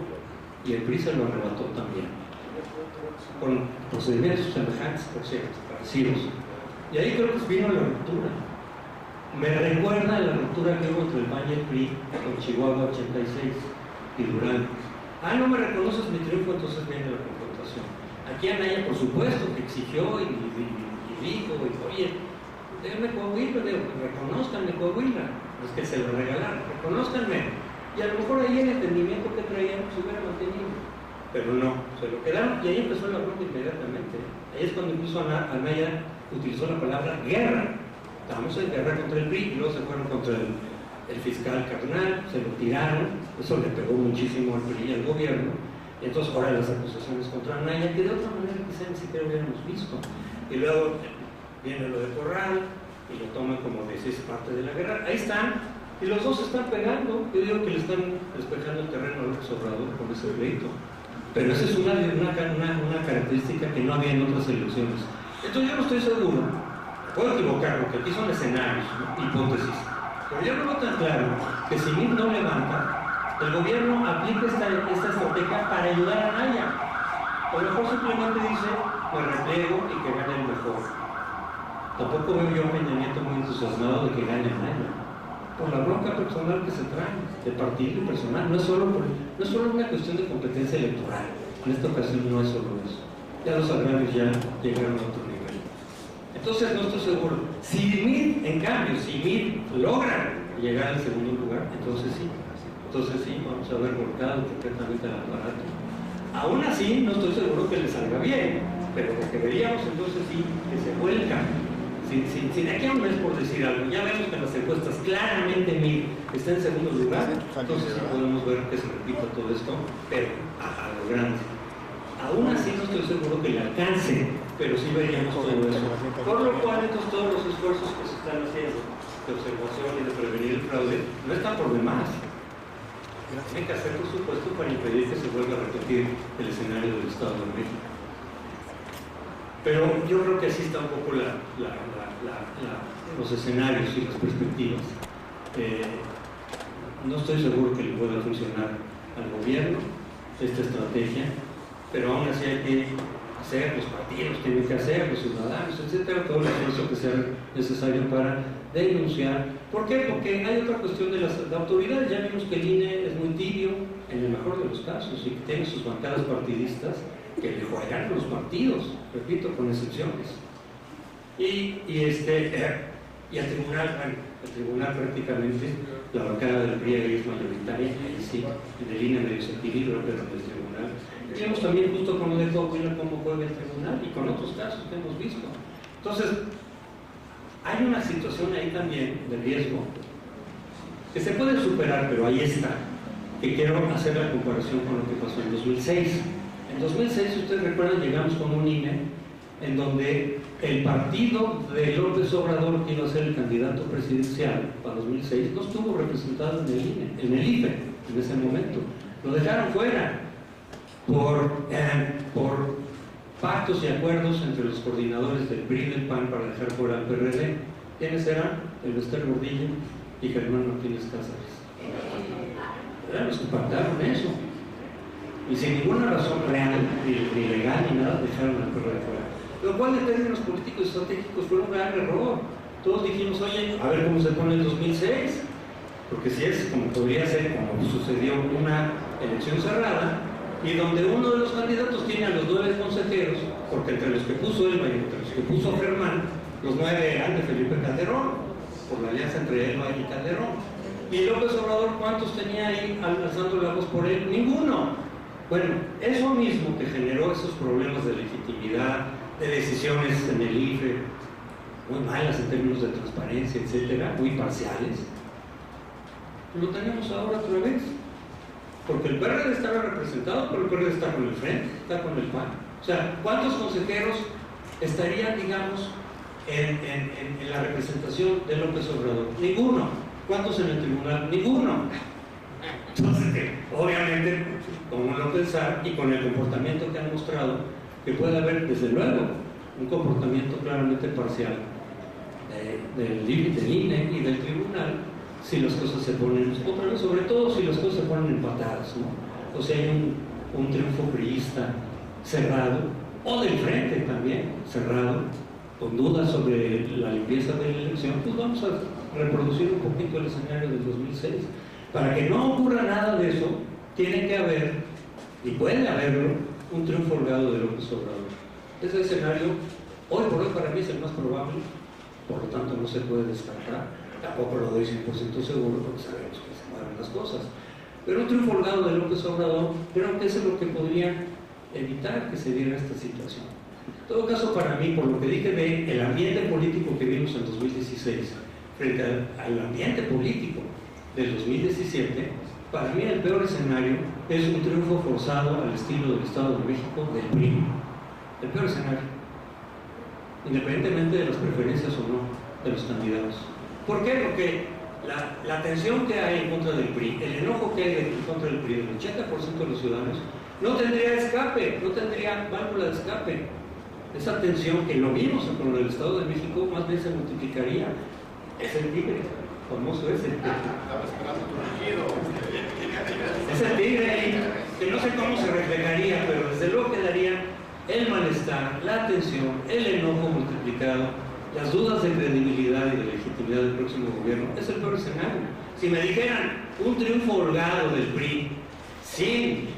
y el PRI se lo arrebató también, con procedimientos semejantes, por cierto, parecidos. Y ahí creo que vino la ruptura. Me recuerda la ruptura que hubo entre el PAN y el PRI con Chihuahua 86 y Durango. No me reconoces mi triunfo, entonces viene la confrontación. Aquí Anaya, por supuesto, que exigió y dijo, oye, déjenme Coahuila, reconózcanme Coahuila, es que se lo regalaron, reconózcanme. Y a lo mejor ahí el entendimiento que traían se hubiera mantenido, pero no, se lo quedaron y ahí empezó la bronca inmediatamente. Ahí es cuando incluso Anaya utilizó la palabra guerra. Estábamos en guerra contra el PRI y luego se fueron contra el fiscal carnal, se lo tiraron, eso le pegó muchísimo al PRI y al gobierno. Y entonces ahora las acusaciones contra Anaya, que de otra manera quizá ni siquiera hubiéramos visto. Y luego viene lo de Corral y lo toman como de si es parte de la guerra. Ahí están, y los dos están pegando. Yo digo que le están despejando el terreno a López Obrador con ese pleito. Pero esa es una característica que no había en otras elecciones. Entonces yo no estoy seguro, puedo equivocar, porque aquí son escenarios, ¿no? Hipótesis. Pero yo lo veo tan claro que si MIR no levanta, el gobierno aplica esta estrategia para ayudar a Anaya. O mejor simplemente dice, me repliego y que gane el mejor. Tampoco veo yo a Peña Nieto muy entusiasmado de que gane Anaya, por la bronca personal que se trae, de partido y personal. No es solo una cuestión de competencia electoral. En esta ocasión no es solo eso. Ya los agravios ya llegaron a otro nivel. Entonces no estoy seguro. Si MIR, en cambio, si MIR logra llegar al segundo lugar, entonces sí, vamos a ver volcado completamente al aparato. Aún así, no estoy seguro que le salga bien, pero lo que veríamos entonces sí, que se vuelca. Si de aquí a un mes, por decir algo, ya vemos que en las encuestas claramente MIR está en segundo lugar, entonces sí podemos ver que se repita todo esto, pero a lo grande. Aún así no estoy seguro que le alcance, pero sí veríamos todo eso. Por lo cual, entonces, todos los esfuerzos que se están haciendo de observación y de prevenir el fraude no están por demás. Tienen que hacer, por supuesto, para impedir que se vuelva a repetir el escenario del Estado de México. Pero yo creo que así está un poco los escenarios y las perspectivas. No estoy seguro que le pueda funcionar al gobierno esta estrategia, pero aún así hay que hacer, los partidos tienen que hacer, los ciudadanos, etcétera, todo el esfuerzo que sea necesario para denunciar. ¿Por qué? Porque hay otra cuestión de las autoridades. Ya vimos que el INE es muy tibio, en el mejor de los casos, y que tiene sus bancadas partidistas que le juegan los partidos, repito, con excepciones. Y al tribunal prácticamente, la bancada del PRI es mayoritaria, y sí, en el INE medio se equilibra, pero en el tribunal. Vemos también justo como de Coahuila cómo juega el tribunal y con otros casos que hemos visto. Entonces, hay una situación ahí también de riesgo que se puede superar, pero ahí está, que quiero hacer la comparación con lo que pasó en 2006. En 2006, si ustedes recuerdan, llegamos con un INE en donde el partido de López Obrador, que iba a ser el candidato presidencial para 2006, no estuvo representado en el INE, en el IFE, en ese momento. Lo dejaron fuera por pactos y acuerdos entre los coordinadores del PRI y del PAN para dejar fuera al PRD. ¿Quiénes eran? Elbester Gordillo y Germán Martínez Cázares. Eran los que pactaron eso. Y sin ninguna razón real, ni legal, ni nada, dejaron al PRD fuera. Lo cual, en términos políticos y estratégicos, fue un gran error. Todos dijimos, oye, a ver cómo se pone el 2006. Porque si es como podría ser, como sucedió, una elección cerrada, y donde uno de los candidatos tiene a los 9 consejeros, porque entre los que puso Elba y entre los que puso Germán, los 9 eran de Felipe Calderón, por la alianza entre Elba y Calderón. Y López Obrador, ¿cuántos tenía ahí alzando la voz por él? Ninguno. Bueno, eso mismo que generó esos problemas de legitimidad, de decisiones en el IFE, muy malas en términos de transparencia, etcétera, muy parciales, lo tenemos ahora otra vez. Porque el PRD estaba representado, pero el PRD está con el Frente, está con el PAN. O sea, ¿cuántos consejeros estarían, digamos, en la representación de López Obrador? Ninguno. ¿Cuántos en el tribunal? Ninguno. Entonces, obviamente, como no pensar y con el comportamiento que han mostrado, que puede haber, desde luego, un comportamiento claramente parcial del INE y del tribunal, si las cosas se ponen, otra vez, sobre todo si las cosas se ponen empatadas, ¿no? O sea, hay un triunfo priista cerrado, o del Frente también, cerrado, con dudas sobre la limpieza de la elección, pues vamos a reproducir un poquito el escenario del 2006. Para que no ocurra nada de eso, tiene que haber, y puede haberlo, un triunfo holgado de López Obrador. Ese escenario, hoy por hoy para mí es el más probable, por lo tanto no se puede descartar. Tampoco lo doy 100% seguro porque sabemos que se mueven las cosas. Pero un triunfo holgado de López Obrador, creo que eso es lo que podría evitar que se diera esta situación. En todo caso, para mí, por lo que dije de el ambiente político que vimos en 2016, frente al ambiente político del 2017, para mí el peor escenario es un triunfo forzado al estilo del Estado de México del PRI. El peor escenario, independientemente de las preferencias o no de los candidatos. ¿Por qué? Porque la tensión que hay en contra del PRI, el enojo que hay en contra del PRI, del 80% de los ciudadanos, no tendría escape, no tendría válvula de escape. Esa tensión que lo vimos con el Estado de México más bien se multiplicaría. Es el libre. famoso ese. Ese tigre ahí, que no sé cómo se reflejaría, pero desde luego quedaría el malestar, la tensión, el enojo multiplicado, las dudas de credibilidad y de legitimidad del próximo gobierno. Es el peor escenario. Si me dijeran un triunfo holgado del PRI, sin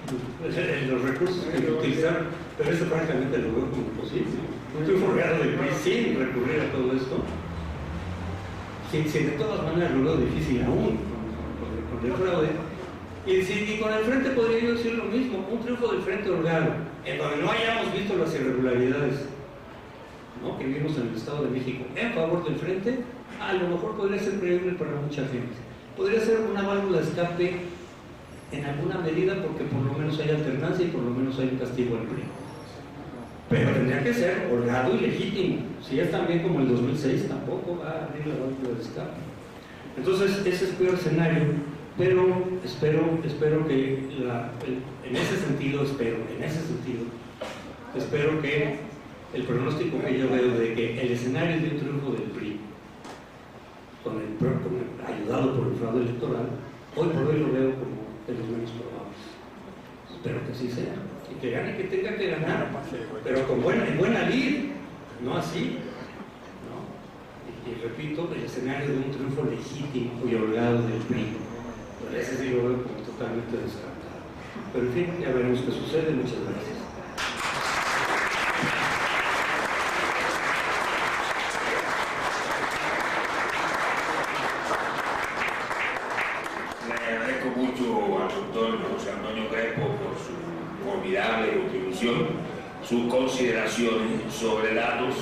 los recursos que utilizaron, pero eso francamente lo veo como imposible. Un triunfo holgado del PRI sin recurrir a todo esto, si de todas maneras lo veo difícil aún con el fraude. Y con el Frente podría yo decir lo mismo, un triunfo del Frente holgado, en donde no hayamos visto las irregularidades, ¿no?, que vimos en el Estado de México en favor del Frente, a lo mejor podría ser creíble para mucha gente. Podría ser una válvula de escape en alguna medida, porque por lo menos hay alternancia y por lo menos hay un castigo al PRI. Pero tendría que ser holgado y legítimo. Si es también como el 2006, tampoco va a abrir la válvula de escape. Entonces, ese es el peor escenario, pero espero que en ese sentido que el pronóstico que yo veo de que el escenario de un triunfo del PRI, ayudado por el fraude electoral, hoy por hoy lo veo como de los menos probables. Espero que así sea, y que gane, que tenga que ganar, pero en buena lid, no así, ¿no? Y repito, el escenario de un triunfo legítimo y holgado del PRI, pues ese sí lo veo como totalmente descartado. Pero en fin, ya veremos qué sucede. Muchas gracias. Sus consideraciones sobre datos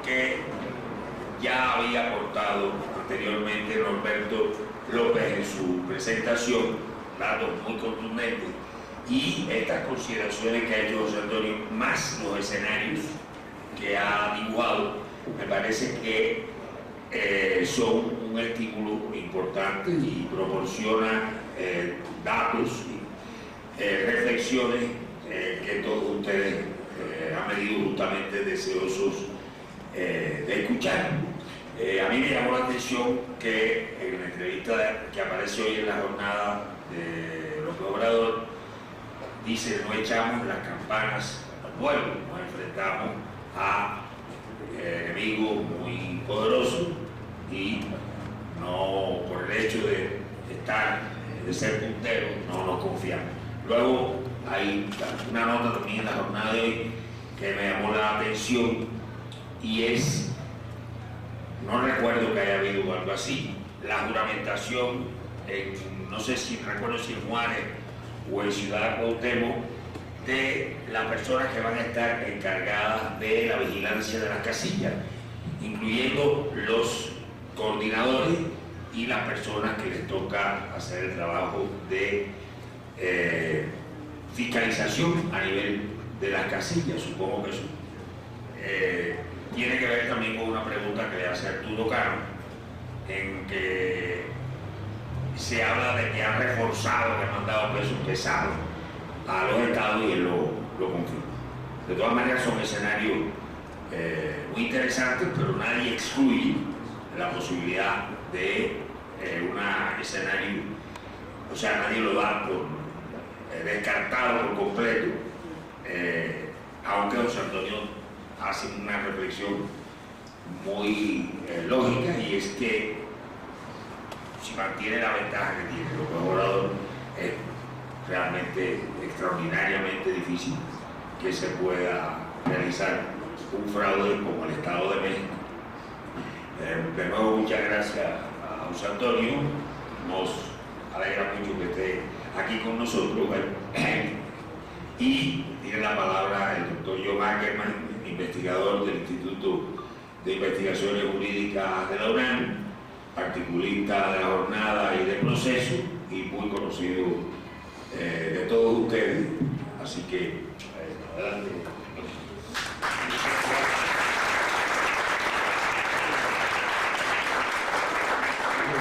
que ya había aportado anteriormente Norberto López en su presentación, datos muy contundentes, y estas consideraciones que ha hecho José Antonio, más los escenarios que ha dibujado, me parece que son un estímulo importante y proporciona datos y reflexiones que todos ustedes han venido justamente deseosos de escuchar. A mí me llamó la atención que en la entrevista que aparece hoy en la jornada de López Obrador dice: no echamos las campanas al vuelo, nos enfrentamos a enemigos muy poderosos y no, por el hecho de ser punteros, no nos confiamos. Luego hay una nota también en la jornada de hoy que me llamó la atención, y es, no recuerdo que haya habido algo así, la juramentación, no sé si recuerdo si en Juárez o en Ciudad Cuauhtémoc, de las personas que van a estar encargadas de la vigilancia de las casillas, incluyendo los coordinadores y las personas que les toca hacer el trabajo de fiscalización a nivel de las casillas. Supongo que eso tiene que ver también con una pregunta que le hace Arturo Cano, en que se habla de que han reforzado, que han mandado pesos pesados a los estados, y él lo confirma. De todas maneras, son escenarios muy interesantes, pero nadie excluye la posibilidad de un escenario, o sea, nadie lo da por descartado por completo, aunque José Antonio hace una reflexión muy lógica, y es que si mantiene la ventaja que tiene López Obrador, es realmente extraordinariamente difícil que se pueda realizar un fraude como el Estado de México. De nuevo, muchas gracias a José Antonio, nos alegra mucho que esté aquí con nosotros, y tiene la palabra el doctor John Ackerman, investigador del Instituto de Investigaciones Jurídicas de la UNAM, articulista de la jornada y del proceso, y muy conocido de todos ustedes. Así que, adelante.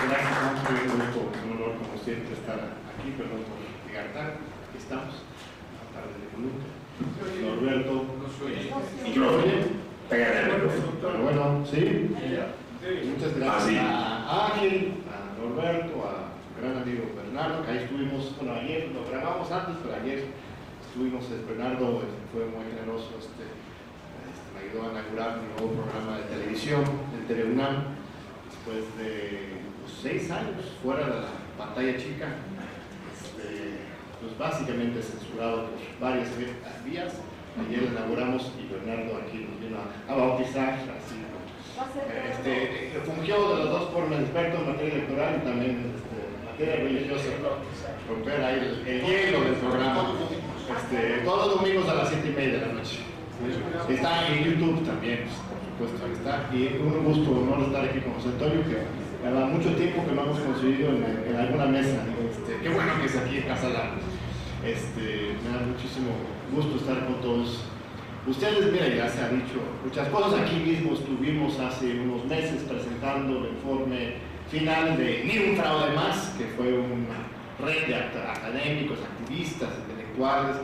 Gracias, un honor como siempre estar aquí, perdón por llegar tarde, aquí estamos, a tarde de minuto. Norberto, micrófono, pégate el micrófono. Bueno, sí, muchas gracias. a Ángel, a Norberto, a gran amigo Bernardo, que ahí estuvimos, bueno, ayer lo grabamos antes, pero ayer estuvimos, Bernardo fue muy generoso, me ayudó a inaugurar un nuevo programa de televisión, el TeleUNAM, después de 6 años fuera de la pantalla chica, pues básicamente censurado por varias vías. Ayer lo inauguramos y Bernardo aquí nos vino a bautizar, así. Fungió de las dos formas, experto en materia electoral y también en materia religiosa, romper ahí el hielo del programa. Todos los domingos a las 7:30 de la noche. Está en YouTube también, por supuesto, ahí está. Y un gusto, honor estar aquí con José Antonio, que me da mucho tiempo que no hemos conseguido en alguna mesa. Qué bueno que es aquí en Casa Larga. Me da muchísimo gusto estar con todos ustedes. Mira, ya se ha dicho muchas cosas. Aquí mismo estuvimos hace unos meses presentando el informe final de Ni un fraude más, que fue una red de académicos, activistas, intelectuales,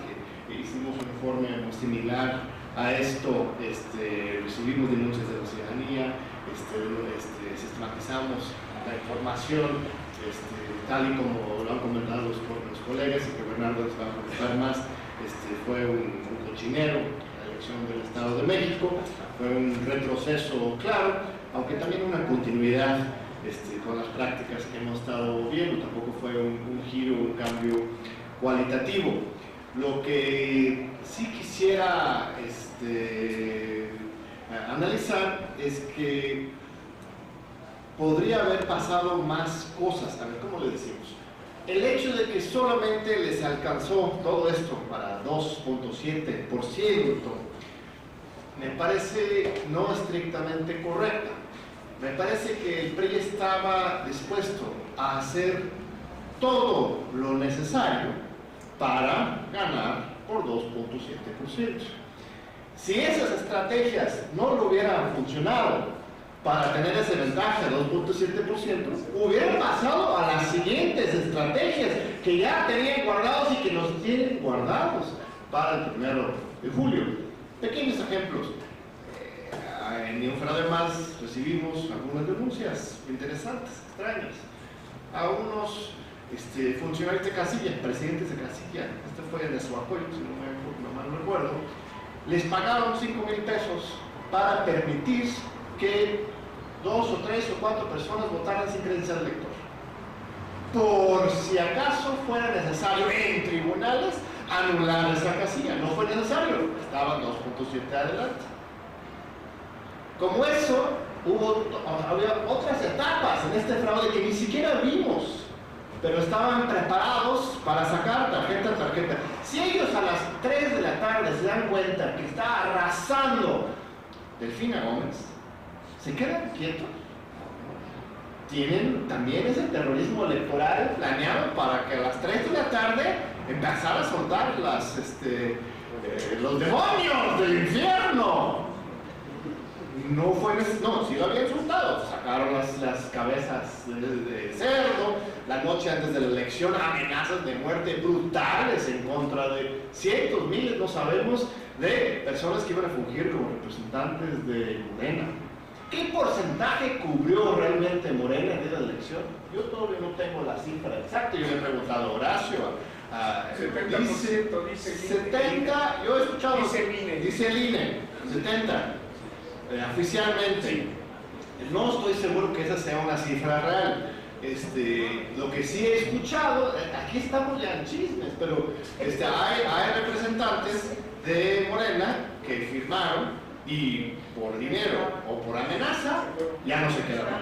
que hicimos un informe muy similar a esto. Recibimos denuncias de la ciudadanía, sistematizamos la información, tal y como lo han comentado los colegas, y que Bernardo les va a comentar más. Fue un cochinero la elección del Estado de México, fue un retroceso claro, aunque también una continuidad con las prácticas que hemos estado viendo. Tampoco fue un giro, un cambio cualitativo. Lo que sí quisiera analizar es que podría haber pasado más cosas. A ver, ¿cómo le decimos? El hecho de que solamente les alcanzó todo esto para 2.7% me parece no estrictamente correcta. Me parece que el PRI estaba dispuesto a hacer todo lo necesario para ganar por 2.7%. Si esas estrategias no lo hubieran funcionado para tener esa ventaja de 2.7%, hubieran pasado a las siguientes estrategias que ya tenían guardados y que nos tienen guardados para el 1 de julio. Pequeños ejemplos. Ni un fraude más recibimos algunas denuncias interesantes, extrañas. A unos funcionarios de casilla, presidentes de casilla, fue de su apoyo, si no mal recuerdo, les pagaron 5,000 pesos para permitir que 2 o 3 o 4 personas votaran sin credencial de elector, por si acaso fuera necesario en tribunales anular esa casilla. No fue necesario, estaban 2.7 adelante. Como eso, había otras etapas en este fraude que ni siquiera vimos, pero estaban preparados para sacar tarjeta a tarjeta. Si ellos a las 3 de la tarde se dan cuenta que está arrasando Delfina Gómez, ¿se quedan quietos? Tienen también ese terrorismo electoral planeado para que a las 3 de la tarde empezara a soltar los demonios del infierno. No fue necesario, no, sí lo habían soltado. Sacaron las cabezas de cerdo. La noche antes de la elección, amenazas de muerte brutales en contra de cientos, miles, no sabemos, de personas que iban a fungir como representantes de Morena. ¿Qué porcentaje cubrió realmente Morena en esa elección? Yo todavía no tengo la cifra exacta. Yo le he preguntado a Horacio. 70% dice 70, yo he escuchado. Dice el INE. Dice el INE, 70. Oficialmente. No estoy seguro que esa sea una cifra real. Lo que sí he escuchado, aquí estamos ya en chismes, pero hay representantes de Morena que firmaron y por dinero o por amenaza ya no se quedaron.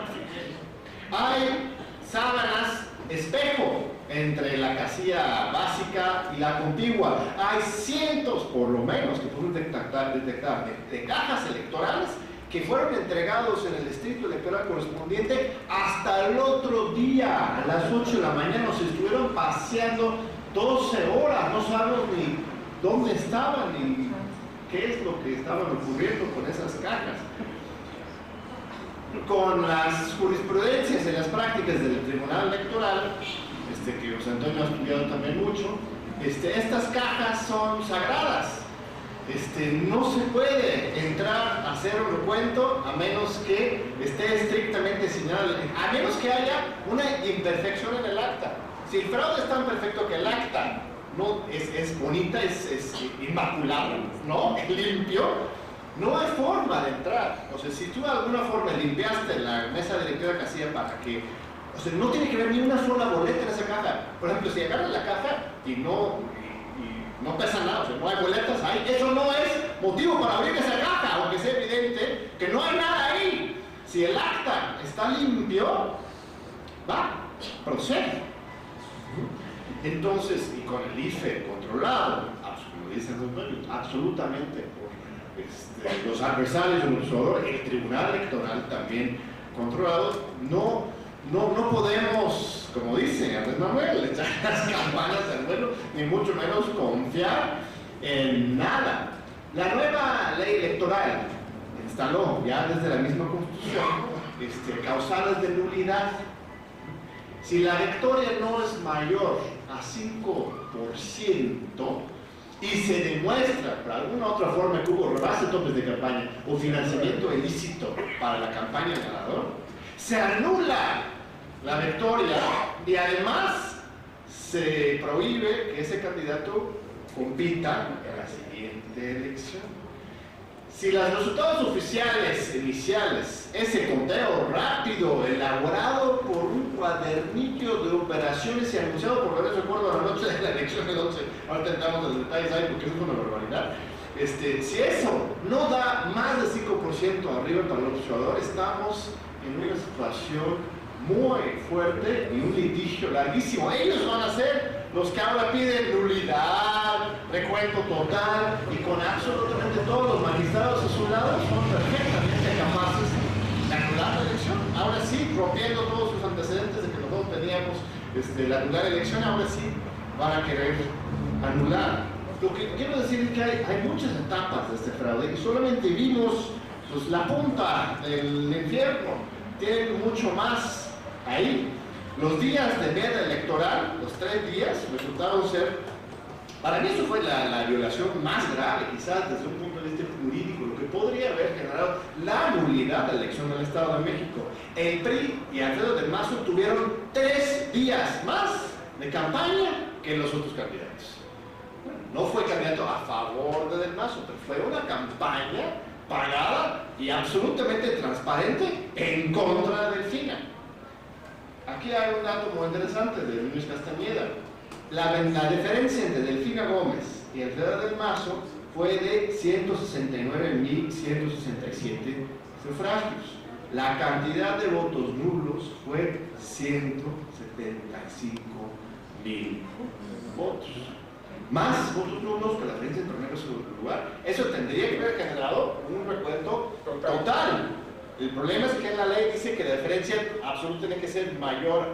Hay sábanas espejo entre la casilla básica y la contigua. Hay cientos, por lo menos, que pueden detectar de cajas electorales que fueron entregados en el distrito electoral correspondiente hasta el otro día, a las 8 de la mañana. Se estuvieron paseando 12 horas, no sabemos ni dónde estaban ni qué es lo que estaban ocurriendo con esas cajas. Con las jurisprudencias y las prácticas del Tribunal Electoral, que José Antonio ha estudiado también mucho, estas cajas son sagradas. no se puede entrar a hacer un recuento a menos que esté estrictamente señalado, a menos que haya una imperfección en el acta. Si el fraude es tan perfecto que el acta no es bonita, es inmaculada, ¿no? Es limpio, no hay forma de entrar. O sea, si tú de alguna forma limpiaste la mesa directiva de casilla para que, o sea, no tiene que haber ni una sola boleta en esa caja. Por ejemplo, si agarras la caja y no pesa nada, o sea, no hay boletas ahí, eso no es motivo para abrir esa caja, aunque sea evidente que no hay nada ahí. Si el acta está limpio, procede. Entonces, y con el IFE controlado, como dicen los dueños, absolutamente por los adversarios del observador, el Tribunal Electoral también controlado, no podemos, como dice Andrés Manuel, echar las campanas al vuelo, ni mucho menos confiar en nada. La nueva ley electoral instaló ya desde la misma Constitución causales de nulidad. Si la victoria no es mayor a 5% y se demuestra por alguna otra forma que hubo rebase de topes de campaña o financiamiento ilícito para la campaña del ganador, se anula la victoria y además se prohíbe que ese candidato compita en la siguiente elección. Si los resultados oficiales iniciales, ese conteo rápido, elaborado por un cuadernillo de operaciones y anunciado por Lorenzo Córdoba a la noche de la elección del 11, ahorita entramos en los detalles ahí porque eso es una barbaridad, si eso no da más del 5% arriba para el observador, estamos en una situación muy fuerte y un litigio larguísimo. Ellos van a ser los que ahora piden nulidad, recuento total, y con absolutamente todos los magistrados a su lado son perfectamente capaces de anular la elección. Ahora sí, rompiendo todos sus antecedentes de que nosotros teníamos la anular la elección, ahora sí van a querer anular. Lo que quiero decir es que hay muchas etapas de este fraude y solamente vimos pues, la punta del infierno. Tienen mucho más ahí. Los días de veda electoral, los 3 días, resultaron ser, para mí eso fue la violación más grave, quizás desde un punto de vista jurídico, lo que podría haber generado la nulidad de la elección del Estado de México. El PRI y Alfredo del Mazo tuvieron 3 días más de campaña que los otros candidatos. Bueno, no fue candidato a favor de Del Mazo, pero fue una campaña pagada y absolutamente transparente en contra de Delfina. Aquí hay un dato muy interesante de Luis Castañeda. La diferencia entre Delfina Gómez y Alfredo del Mazo fue de 169.167 sufragios. La cantidad de votos nulos fue 175.000 votos. Más votos nulos que la diferencia entre primero y segundo lugar. Eso tendría que haber generado un recuento total. El problema es que en la ley dice que la diferencia absoluta tiene que ser menor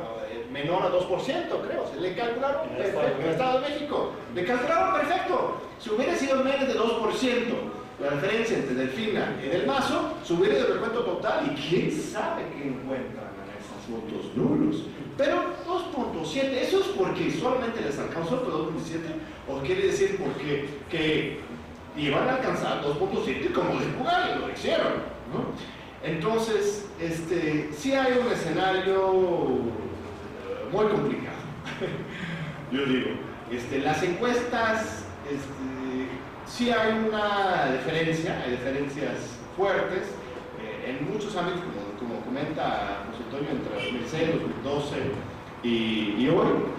a 2%, creo. Se le calcularon perfecto. En el Estado de México. Le calcularon perfecto. Si hubiera sido menos de 2%, la diferencia entre Delfina y Del Mazo, se hubiera de recuento total. Y quién sabe qué encuentran en esos votos nulos. Pero 2.7, eso es porque solamente les alcanzó por 2017, o quiere decir porque que iban a alcanzar 2.7 como de jugar y lo hicieron, ¿no? Entonces, sí hay un escenario muy complicado. Yo digo, las encuestas, sí hay una diferencia, hay diferencias fuertes en muchos ámbitos, como comenta José Antonio, entre 2006, 2012 y hoy.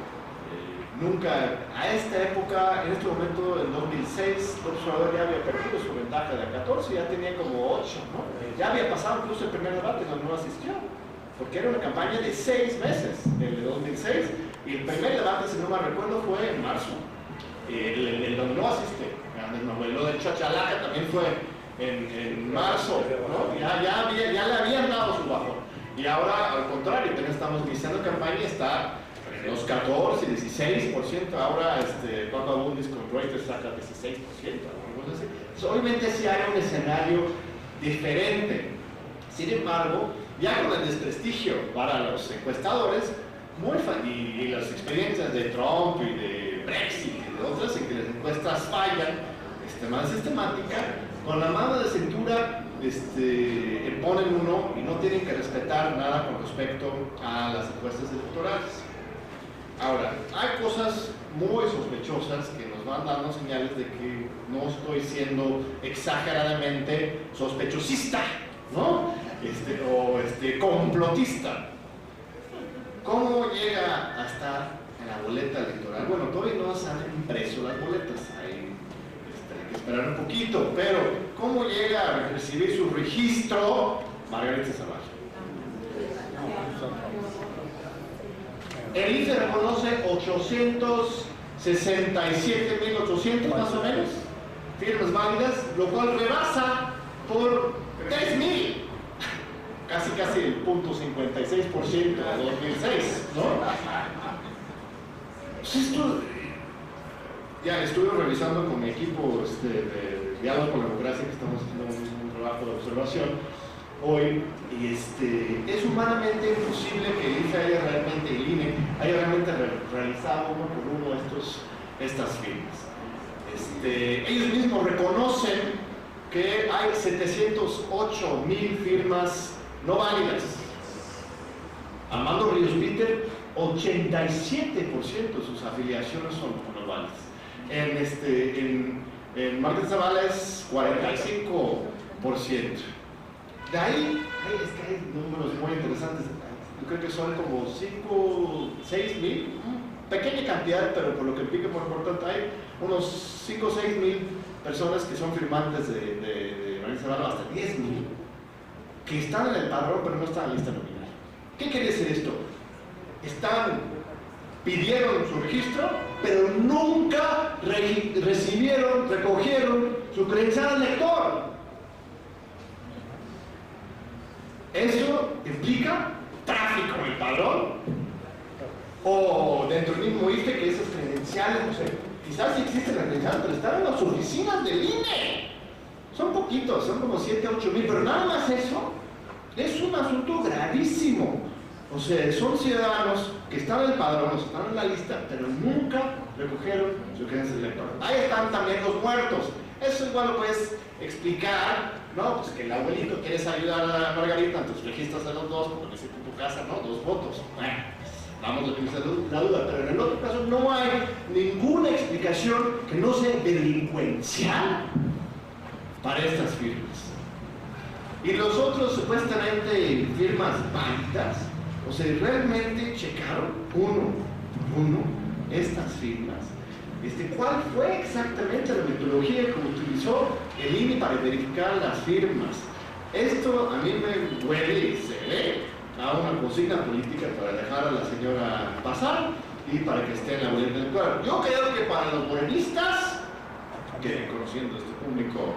Nunca, a esta época, en este momento, en 2006, el observador ya había perdido su ventaja de 14, ya tenía como 8, ¿no? Ya había pasado incluso el primer debate donde no asistió, porque era una campaña de 6 meses, el de 2006, y el primer debate, si no me recuerdo, fue en marzo, el donde no asiste. Lo del Chachalaca también fue en marzo, ¿no? Ya le habían dado su bajón, y ahora, al contrario, apenas estamos iniciando campaña, está los 14, 16%, ahora Papa Bundis con Reuters saca 16%, algo así. Obviamente sí hay un escenario diferente. Sin embargo, ya con el desprestigio para los encuestadores, y las experiencias de Trump y de Brexit y de otras en que las encuestas fallan, más sistemática, con la mano de cintura ponen uno y no tienen que respetar nada con respecto a las encuestas electorales. Ahora, hay cosas muy sospechosas que nos van dando señales de que no estoy siendo exageradamente sospechosista, ¿no? O complotista. ¿Cómo llega a estar en la boleta electoral? Bueno, todavía no se han impreso las boletas, hay que esperar un poquito, pero ¿cómo llega a recibir su registro Margarita Zavala? El IFE reconoce 867.800 más o menos firmas válidas, lo cual rebasa por 3.000, casi el 0.56% de 2006, ¿no? Pues esto, ya estuve revisando con mi equipo de Diálogo con la Democracia, que estamos haciendo un trabajo de observación hoy, y es humanamente imposible que el IFE haya realmente, el INE, haya realmente realizado uno por uno estas firmas. Ellos mismos reconocen que hay 708.000 firmas no válidas. Armando Ríos Peter, 87% de sus afiliaciones son no válidas. En Margarita Zavala es 45%. De ahí, es que hay números muy interesantes. Yo creo que son como 6.000, pequeña cantidad, pero por lo que implica por importante, hay unos 5 o 6.000 personas que son firmantes de Margarita Zavala, hasta 10.000, que están en el padrón, pero no están en la lista nominal. ¿Qué quiere decir esto? Pidieron su registro, pero nunca recogieron su credencial de lector. Eso implica tráfico en el padrón, o dentro del mismo IFE, que esas credenciales, no sé, quizás sí existen las credenciales, pero están en las oficinas del INE. Son poquitos, son como 7 o 8 mil, pero nada más eso es un asunto gravísimo. O sea, son ciudadanos que están en el padrón, están en la lista, pero nunca recogieron su credencial de lector. Ahí están también los muertos. Eso igual lo puedes explicar, ¿no? Pues que el abuelito quieres ayudar a Margarita, entonces registras a los dos, porque necesita en tu casa, ¿no? 2 votos. Bueno, vamos a utilizar la duda, pero en el otro caso no hay ninguna explicación que no sea delincuencial para estas firmas. Y los otros supuestamente firmas válidas, o sea, realmente checaron uno estas firmas. ¿Cuál fue exactamente la metodología que utilizó el INE para verificar las firmas? Esto a mí me huele y se ve a una consigna política para dejar a la señora pasar y para que esté en la boleta electoral. Yo creo que para los morenistas, que conociendo este público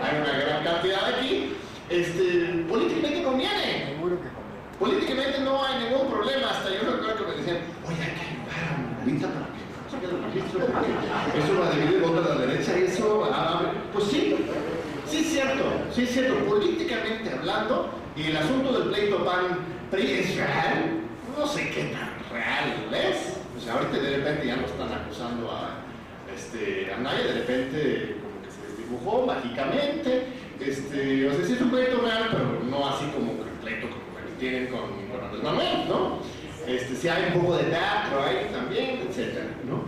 hay una gran cantidad aquí, políticamente conviene. Seguro que conviene. Políticamente no hay ningún problema. Hasta yo recuerdo que me decían, oye, hay que ayudar a Margarita para que saque el registro, porque eso va a dividir votos a la derecha y eso, pues sí es cierto, políticamente hablando, y el asunto del pleito PAN-PRI es real, no sé qué tan real es. O sea, ahorita de repente ya no están acusando a nadie, de repente como que se desdibujó mágicamente, o sea, sí es un pleito real, pero no así como el pleito como el que tienen con Andrés Manuel, ¿no? Si hay un poco de teatro ahí también, etcétera, ¿no?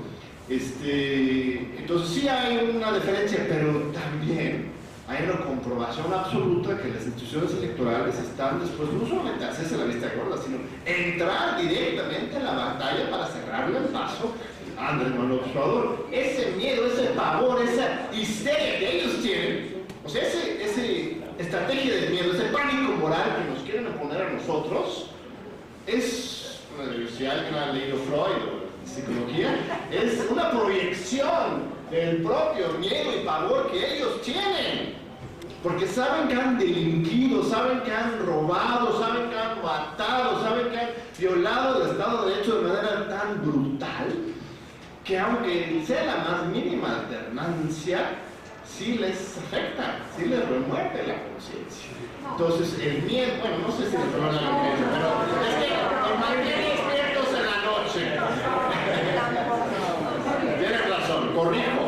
Entonces sí hay una diferencia, pero también hay una comprobación absoluta que las instituciones electorales están dispuestas no solamente a hacerse la vista gorda, sino entrar directamente en la batalla para cerrarle el paso a Andrés Manuel López Obrador. Ese miedo, ese pavor, esa histeria que ellos tienen, o sea, esa estrategia del miedo, ese pánico moral que nos quieren imponer a nosotros, si alguien ha leído Freud o psicología, es una proyección del propio miedo y pavor que ellos tienen. Porque saben que han delinquido, saben que han robado, saben que han matado, saben que han violado el Estado de Derecho de manera tan brutal, que aunque sea la más mínima alternancia, sí les afecta, sí les remueve la conciencia. Entonces, el miedo, bueno, no sé si les remueve la conciencia, pero es que nos mantienen despiertos en la noche. Tienes razón, corrijo.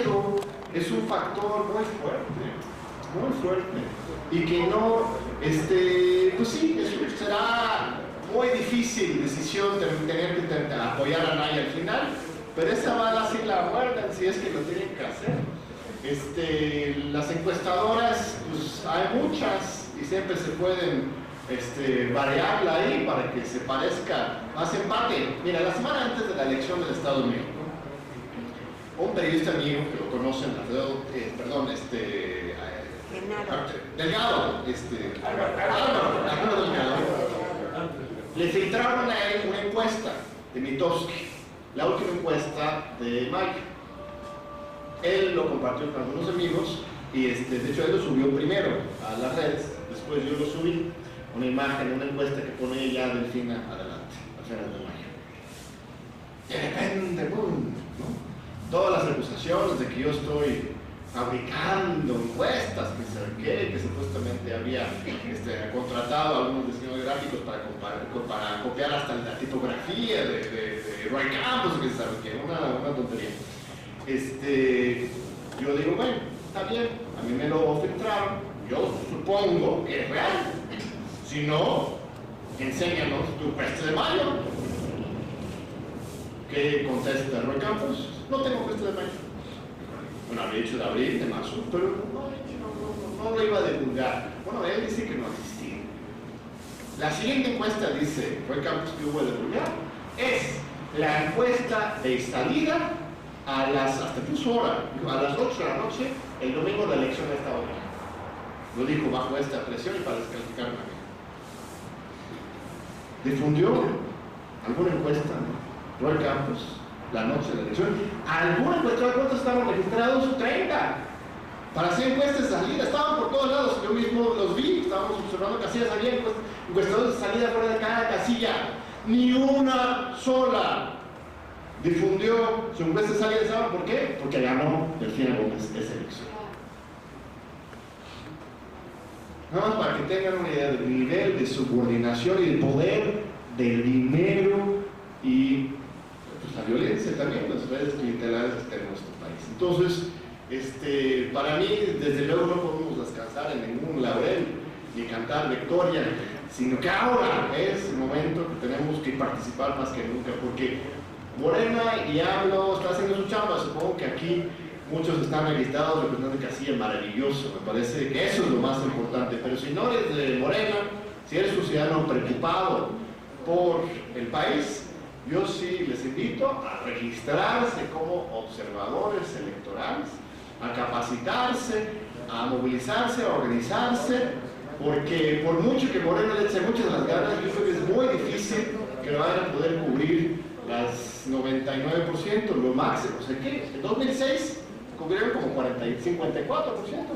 miedo es un factor muy fuerte, y que no, pues sí, será muy difícil decisión tener que apoyar a nadie al final, pero esa bala sí la guardan si es que lo tienen que hacer. Las encuestadoras, pues hay muchas y siempre se pueden variarla ahí para que se parezca más empate. Mira, la semana antes de la elección del Estado de México, un periodista amigo que lo conocen, Delgado, Álvaro Delgado, le filtraron a él una encuesta de Mitofsky, la última encuesta de mayo. Él lo compartió con algunos amigos y de hecho él lo subió primero a las redes, después yo lo subí, una imagen, una encuesta que pone ya Delfina adelante, al final de mayo. De repente, ¡boom!, ¿no? Todas las acusaciones de que yo estoy fabricando encuestas, que supuestamente había contratado a algunos diseñadores gráficos para copiar hasta la tipografía de Roy Campos, que sabe que una tontería. Yo digo, bueno, está bien, a mí me lo filtraron, yo supongo que es real. Si no, enséñanos tu peste de mayo. ¿Qué contesta Roy Campos? No tengo peste de mayo. Bueno, había dicho de abril, de marzo, pero no lo iba a divulgar. Bueno, él dice que no existía. La siguiente encuesta, dice Roy Campos, que hubo de divulgar, es la encuesta de salida hasta puso hora, a las 8 de la noche, el domingo de la elección de Estado de México. Lo dijo bajo esta presión y para descalificarme a mí. Difundió alguna encuesta, Roy Campos, la noche de la elección. ¿Alguna encuesta? ¿Cuántos estaban registrados? 30. Para hacer encuestas de salida, estaban por todos lados. Yo mismo los vi, estábamos observando casillas, había encuestadores de salida fuera de cada casilla. Ni una sola difundió su encuesta de salida. ¿Saben por qué? Porque ganó Delfina Gómez esa elección. Nada más para que tengan una idea del nivel de subordinación y de poder del dinero y pues, la violencia también, las redes clientelares que está en nuestro país. Entonces, para mí, desde luego no podemos descansar en ningún laurel ni cantar victoria, sino que ahora es el momento que tenemos que participar más que nunca, porque Morena y AMLO están haciendo su chamba. Supongo que aquí muchos están registrados representando casilla, maravilloso, me parece que eso es lo más importante, pero si no eres de Morena, si eres un ciudadano preocupado por el país, yo sí les invito a registrarse como observadores electorales, a capacitarse, a movilizarse, a organizarse, porque por mucho que Morena le eche muchas las ganas, yo creo que es muy difícil que vayan a poder cubrir las 99%, lo máximo. O sea que en 2006 cubrieron como 54%,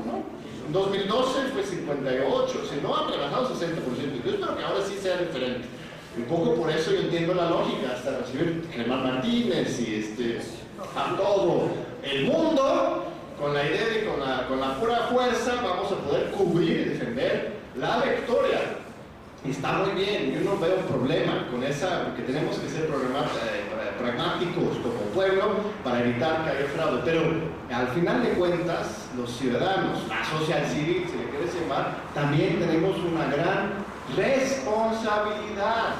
¿no? En 2012 fue 58%, si no han rebajado 60%. Yo espero que ahora sí sea diferente. Un poco por eso yo entiendo la lógica, hasta recibir Germán Martínez y a todo el mundo, con la idea de que con la pura fuerza vamos a poder cubrir y defender la victoria. Y está muy bien, yo no veo problema con esa, porque tenemos que ser pragmáticos como pueblo para evitar que haya fraude, pero al final de cuentas, los ciudadanos, la sociedad civil, si le quieres llamar, también tenemos una gran responsabilidad.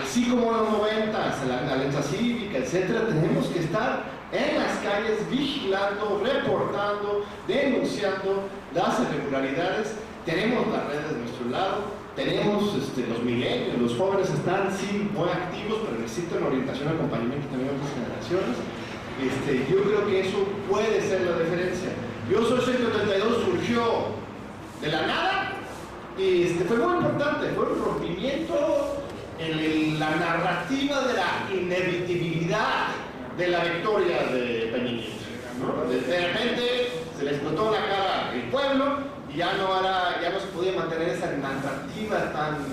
Así como en los 90, la alianza cívica, etcétera, tenemos que estar en las calles vigilando, reportando, denunciando las irregularidades. Tenemos las redes de nuestro lado, tenemos los milenios, los jóvenes están sí muy activos, pero necesitan orientación, acompañamiento también de otras generaciones. Yo creo que eso puede ser la diferencia. Yo Soy 132 surgió de la nada y fue muy importante, fue un rompimiento en la narrativa de la inevitabilidad de la victoria de Peña Nieto, ¿no? De repente se le explotó la cara al pueblo y ya no se podía mantener esa narrativa tan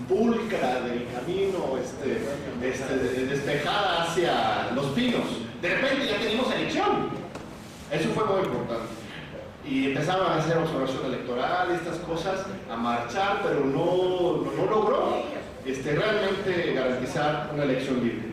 pulcra del camino despejada hacia Los Pinos. De repente ya teníamos elección. Eso fue muy importante. Y empezaron a hacer observación electoral y estas cosas, a marchar, pero no logró realmente garantizar una elección libre.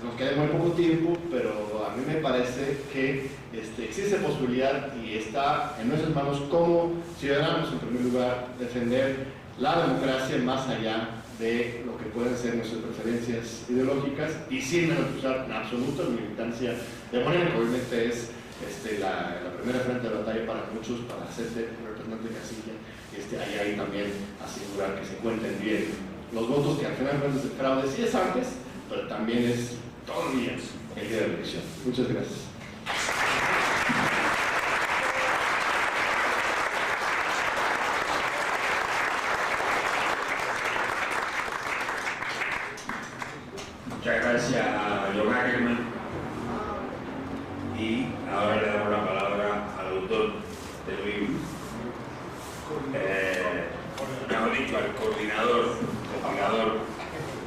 Nos queda muy poco tiempo, pero a mí me parece que existe posibilidad y está en nuestras manos como ciudadanos, en primer lugar, defender la democracia más allá de lo que pueden ser nuestras preferencias ideológicas y sin menospreciar en absoluto la militancia de Morena, que obviamente es la primera frente de batalla para muchos, para hacerse representante de casilla. Ahí también asegurar que se cuenten bien los votos, que al final del fraude sí es antes, pero también es todos los días el día de la elección. Muchas gracias. Muchas gracias a John Ackerman. Y ahora le damos la palabra al autor del libro, mejor dicho, al compilador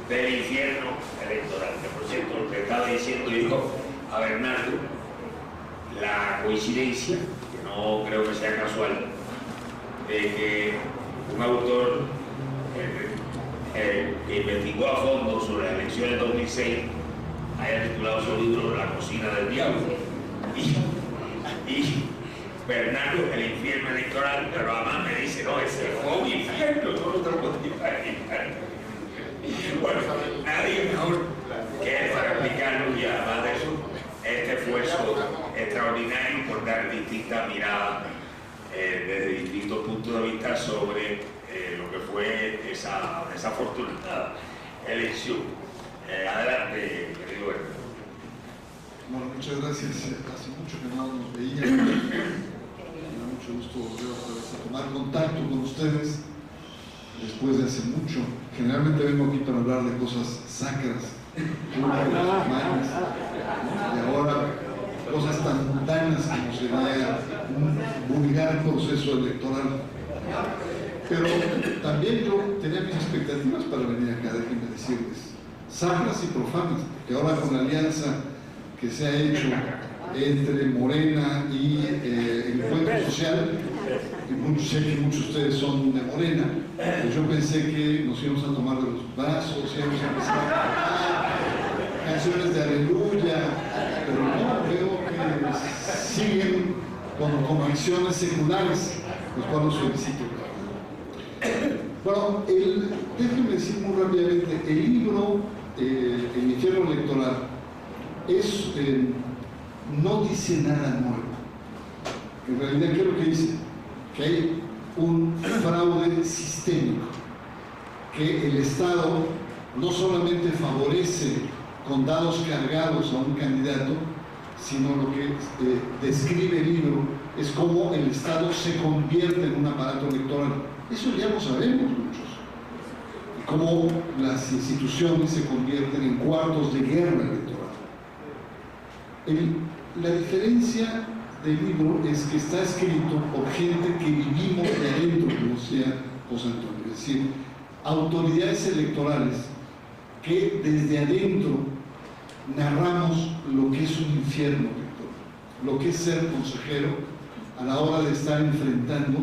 del infierno electoral. Que por cierto, lo que estaba diciendo yo a Bernardo, la coincidencia, que no creo que sea casual, de que un autor que investigó a fondo sobre las elecciones de 2006 haya titulado su libro La cocina del diablo. Y Bernardo, el infierno electoral, pero además me dice, no, ese fue un infierno, no lo podemos imaginar. Bueno, nadie mejor que él para explicarlo, y además de eso, este esfuerzo extraordinario por dar distintas miradas desde distintos puntos de vista sobre lo que fue esa desafortunada elección. Adelante, querido Bernardo. Bueno, muchas gracias. Hace mucho que no nos veíamos. Me da mucho gusto volver otra vez a tomar contacto con ustedes después de hace mucho. Generalmente vengo aquí para hablar de cosas sacras, humanas, y ahora cosas tan mundanas como sería un vulgar proceso electoral. Pero también yo tenía mis expectativas para venir acá, déjenme decirles, sacras y profanas, que ahora con la alianza que se ha hecho entre Morena y el Encuentro Social, y sé que muchos de ustedes son de Morena, pues yo pensé que nos íbamos a tomar de los brazos, íbamos a empezar a cantar canciones de aleluya, pero no, veo que siguen con convicciones seculares, los cuales los felicito. Bueno, déjenme decir muy rápidamente, el libro El infierno electoral no dice nada nuevo. En realidad, ¿qué es lo que dice? Que hay un fraude sistémico, que el Estado no solamente favorece con dados cargados a un candidato, sino lo que describe el libro es cómo el Estado se convierte en un aparato electoral. Eso ya lo sabemos muchos. Y cómo las instituciones se convierten en cuartos de guerra electoral. La diferencia del libro es que está escrito por gente que vivimos de adentro, como decía José Antonio, es decir, autoridades electorales que desde adentro narramos lo que es un infierno electoral, lo que es ser consejero a la hora de estar enfrentando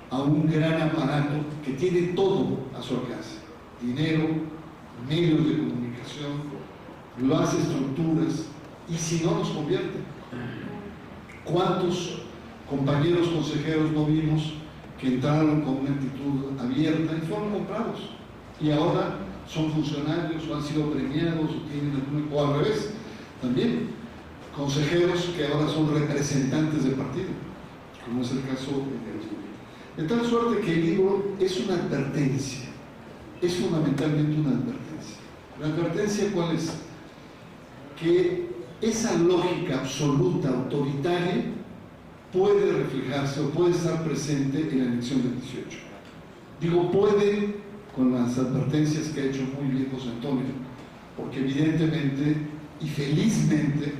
a un gran aparato que tiene todo a su alcance: dinero, medios de comunicación, las estructuras, y si no nos convierte. ¿Cuántos compañeros consejeros no vimos que entraron con una actitud abierta y fueron comprados? Y ahora son funcionarios o han sido premiados o tienen algún, o al revés, también consejeros que ahora son representantes del partido, como es el caso de tal suerte que el libro es una advertencia, es fundamentalmente una advertencia. ¿La advertencia cuál es? Que esa lógica absoluta, autoritaria, puede reflejarse o puede estar presente en la elección del 18. Digo puede con las advertencias que ha hecho muy bien José Antonio, porque evidentemente y felizmente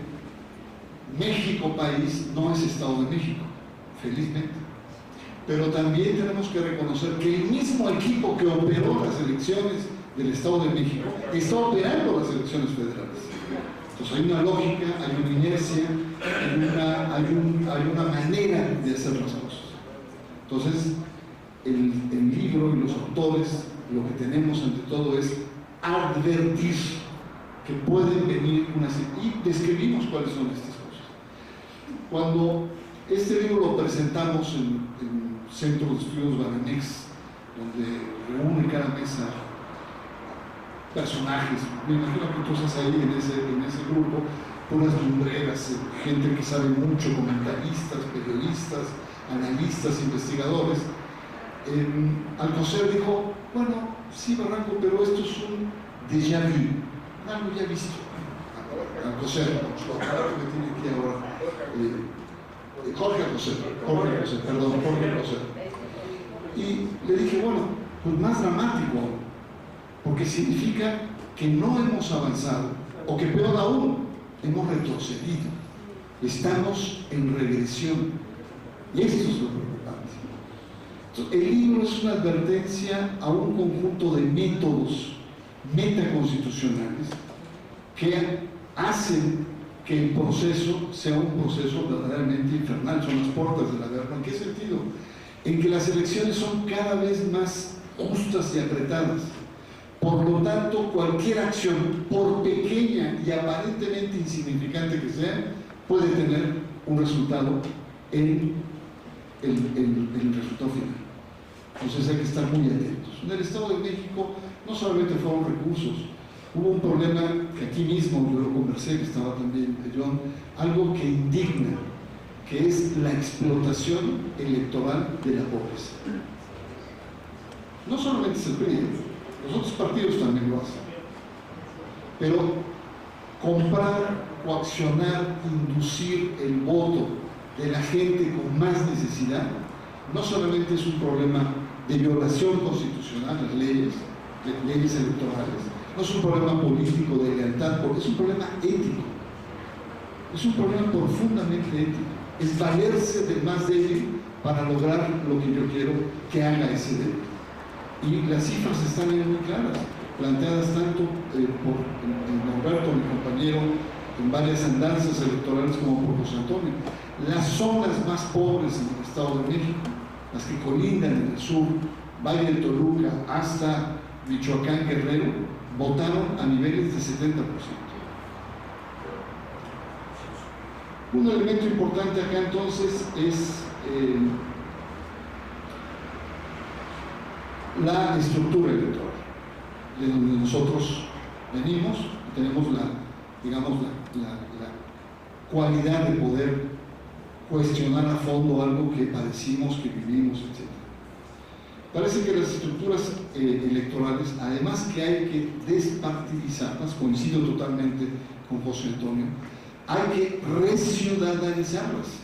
México país no es Estado de México, felizmente. Pero también tenemos que reconocer que el mismo equipo que operó las elecciones del Estado de México está operando las elecciones federales. Entonces hay una lógica, hay una inercia, hay una manera de hacer las cosas. Entonces, el libro y los autores, lo que tenemos ante todo es advertir que pueden venir y describimos cuáles son estas cosas. Cuando este libro lo presentamos en Centro de Estudios Banamex, donde reúne cada mesa personajes, me imagino que tú estás ahí en ese grupo, puras lumbreras, gente que sabe mucho, comentaristas, periodistas, analistas, investigadores. Alcocer dijo, bueno, sí, Barranco, pero esto es un déjà vu, algo ya visto. Alcocer, lo aclaro que tiene aquí ahora. Jorge Alcocer. Y le dije, bueno, pues más dramático, porque significa que no hemos avanzado, o que peor aún, hemos retrocedido. Estamos en regresión. Y esto es lo preocupante. Entonces, el libro es una advertencia a un conjunto de métodos metaconstitucionales que hacen que el proceso sea un proceso verdaderamente infernal. Son las puertas de la guerra. ¿En qué sentido? En que las elecciones son cada vez más justas y apretadas. Por lo tanto, cualquier acción, por pequeña y aparentemente insignificante que sea, puede tener un resultado en el resultado final. Entonces hay que estar muy atentos. En el Estado de México no solamente fueron recursos, hubo un problema que aquí mismo yo lo conversé, que estaba también John, algo que indigna, que es la explotación electoral de la pobreza. No solamente es el PRI, los otros partidos también lo hacen. Pero comprar, coaccionar, inducir el voto de la gente con más necesidad, no solamente es un problema de violación constitucional de las leyes electorales, no es un problema político de lealtad, porque es un problema ético. Es un problema profundamente ético. Es valerse del más débil para lograr lo que yo quiero que haga ese débil. Y las cifras están ahí muy claras, planteadas tanto por Norberto, mi compañero, en varias andanzas electorales como por José Antonio. Las zonas más pobres en el Estado de México, las que colindan en el sur, Valle de Toluca hasta Michoacán, Guerrero, votaron a niveles de 70%. Un elemento importante acá entonces es la estructura electoral, de donde nosotros venimos, tenemos la cualidad de poder cuestionar a fondo algo que padecimos, que vivimos, etc. Parece que las estructuras electorales, además que hay que despartidizarlas, coincido totalmente con José Antonio, hay que reciudadanizarlas.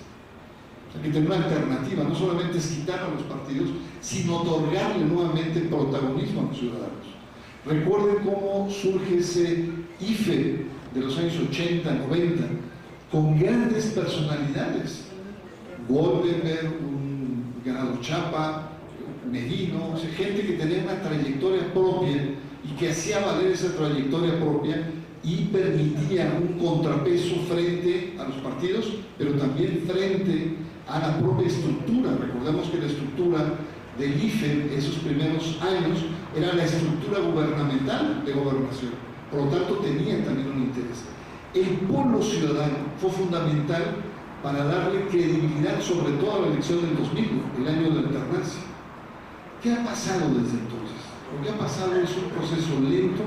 Hay que tener una alternativa, no solamente es quitar a los partidos, sino otorgarle nuevamente protagonismo a los ciudadanos. Recuerden cómo surge ese IFE de los años 80, 90, con grandes personalidades. Goldenberg, un Ganado Chapa, Merino, o sea, gente que tenía una trayectoria propia y que hacía valer esa trayectoria propia y permitía un contrapeso frente a los partidos, pero también frente a la propia estructura. Recordemos que la estructura del IFE, esos primeros años, era la estructura gubernamental de gobernación, por lo tanto tenía también un interés. El polo ciudadano fue fundamental para darle credibilidad sobre todo a la elección del 2000, el año de la alternancia. ¿Qué ha pasado desde entonces? Lo que ha pasado es un proceso lento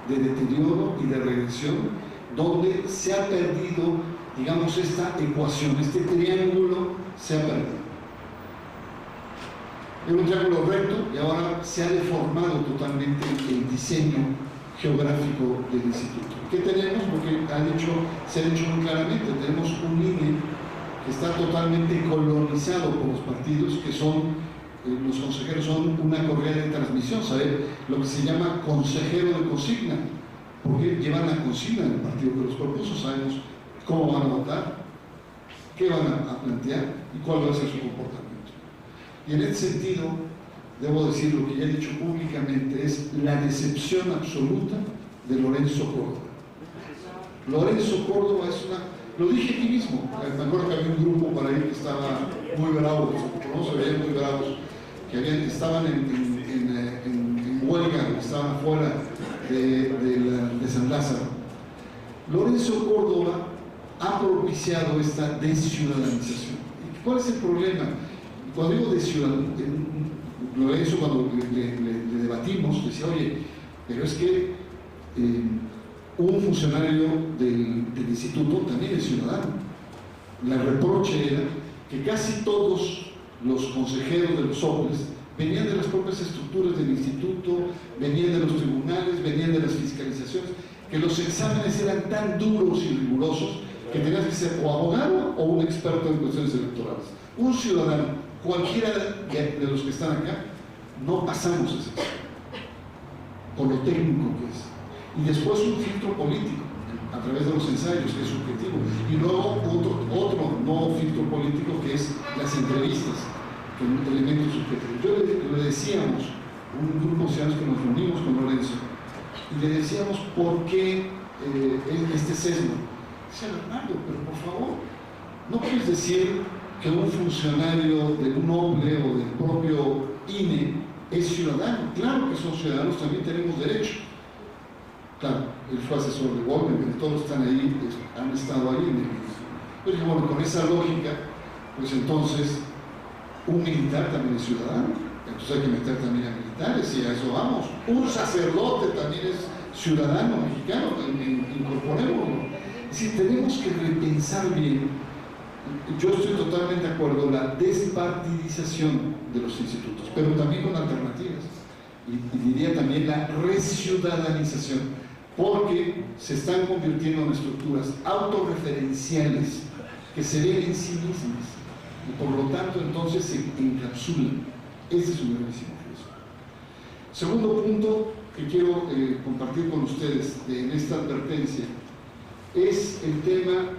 de deterioro y de regresión, donde se ha perdido, digamos, esta ecuación, este triángulo se ha perdido. Era un triángulo recto y ahora se ha deformado totalmente el diseño geográfico del instituto. ¿Qué tenemos? Porque se ha dicho muy claramente, tenemos un INE que está totalmente colonizado por los partidos, que son, los consejeros son una correa de transmisión, ¿sabe? Lo que se llama consejero de consigna, porque llevan la consigna del partido que los propuso, sabemos cómo van a votar, qué van a plantear y cuál va a ser su comportamiento. Y en ese sentido, debo decir lo que ya he dicho públicamente, es la decepción absoluta de Lorenzo Córdoba. Lorenzo Córdoba es una... Lo dije aquí mismo, me acuerdo que había un grupo para ahí que estaba muy bravo, no se veían muy bravos, que estaban en huelga, estaban afuera de San Lázaro, Lorenzo Córdoba ha propiciado esta desciudadanización. ¿Cuál es el problema? Cuando digo desciudadanización, Lorenzo, cuando le debatimos, decía, oye, pero es que un funcionario del instituto también es ciudadano. El reproche era que casi todos los consejeros de los OPLES venían de las propias estructuras del instituto, venían de los tribunales, venían de las fiscalizaciones, que los exámenes eran tan duros y rigurosos que tenías que ser o abogado o un experto en cuestiones electorales. Un ciudadano, cualquiera de los que están acá, no pasamos ese examen, por lo técnico que es. Y después un filtro político, a través de los ensayos, que es subjetivo. Y luego otro no filtro político, que es las entrevistas, que es un elemento subjetivo. Yo le decíamos, un grupo de ciudadanos que nos reunimos con Lorenzo, y le decíamos por qué este sesgo. Dice, Bernardo, pero por favor, no puedes decir que un funcionario de un OPLE o del propio INE es ciudadano. Claro que son ciudadanos, también tenemos derecho. Claro, él fue asesor de Goldberg, todos están ahí, han estado ahí en el inicio. Pero dije, bueno, con esa lógica, pues entonces, un militar también es ciudadano, entonces hay que meter también a militares y a eso vamos. Un sacerdote también es ciudadano mexicano, incorporémoslo. Es decir, tenemos que repensar bien. Yo estoy totalmente de acuerdo en la despartidización de los institutos, pero también con alternativas. Y diría también la reciudadanización, porque se están convirtiendo en estructuras autorreferenciales que se ven en sí mismas y por lo tanto entonces se encapsulan. Ese es un gravísimo riesgo. Segundo punto que quiero compartir con ustedes en esta advertencia es el tema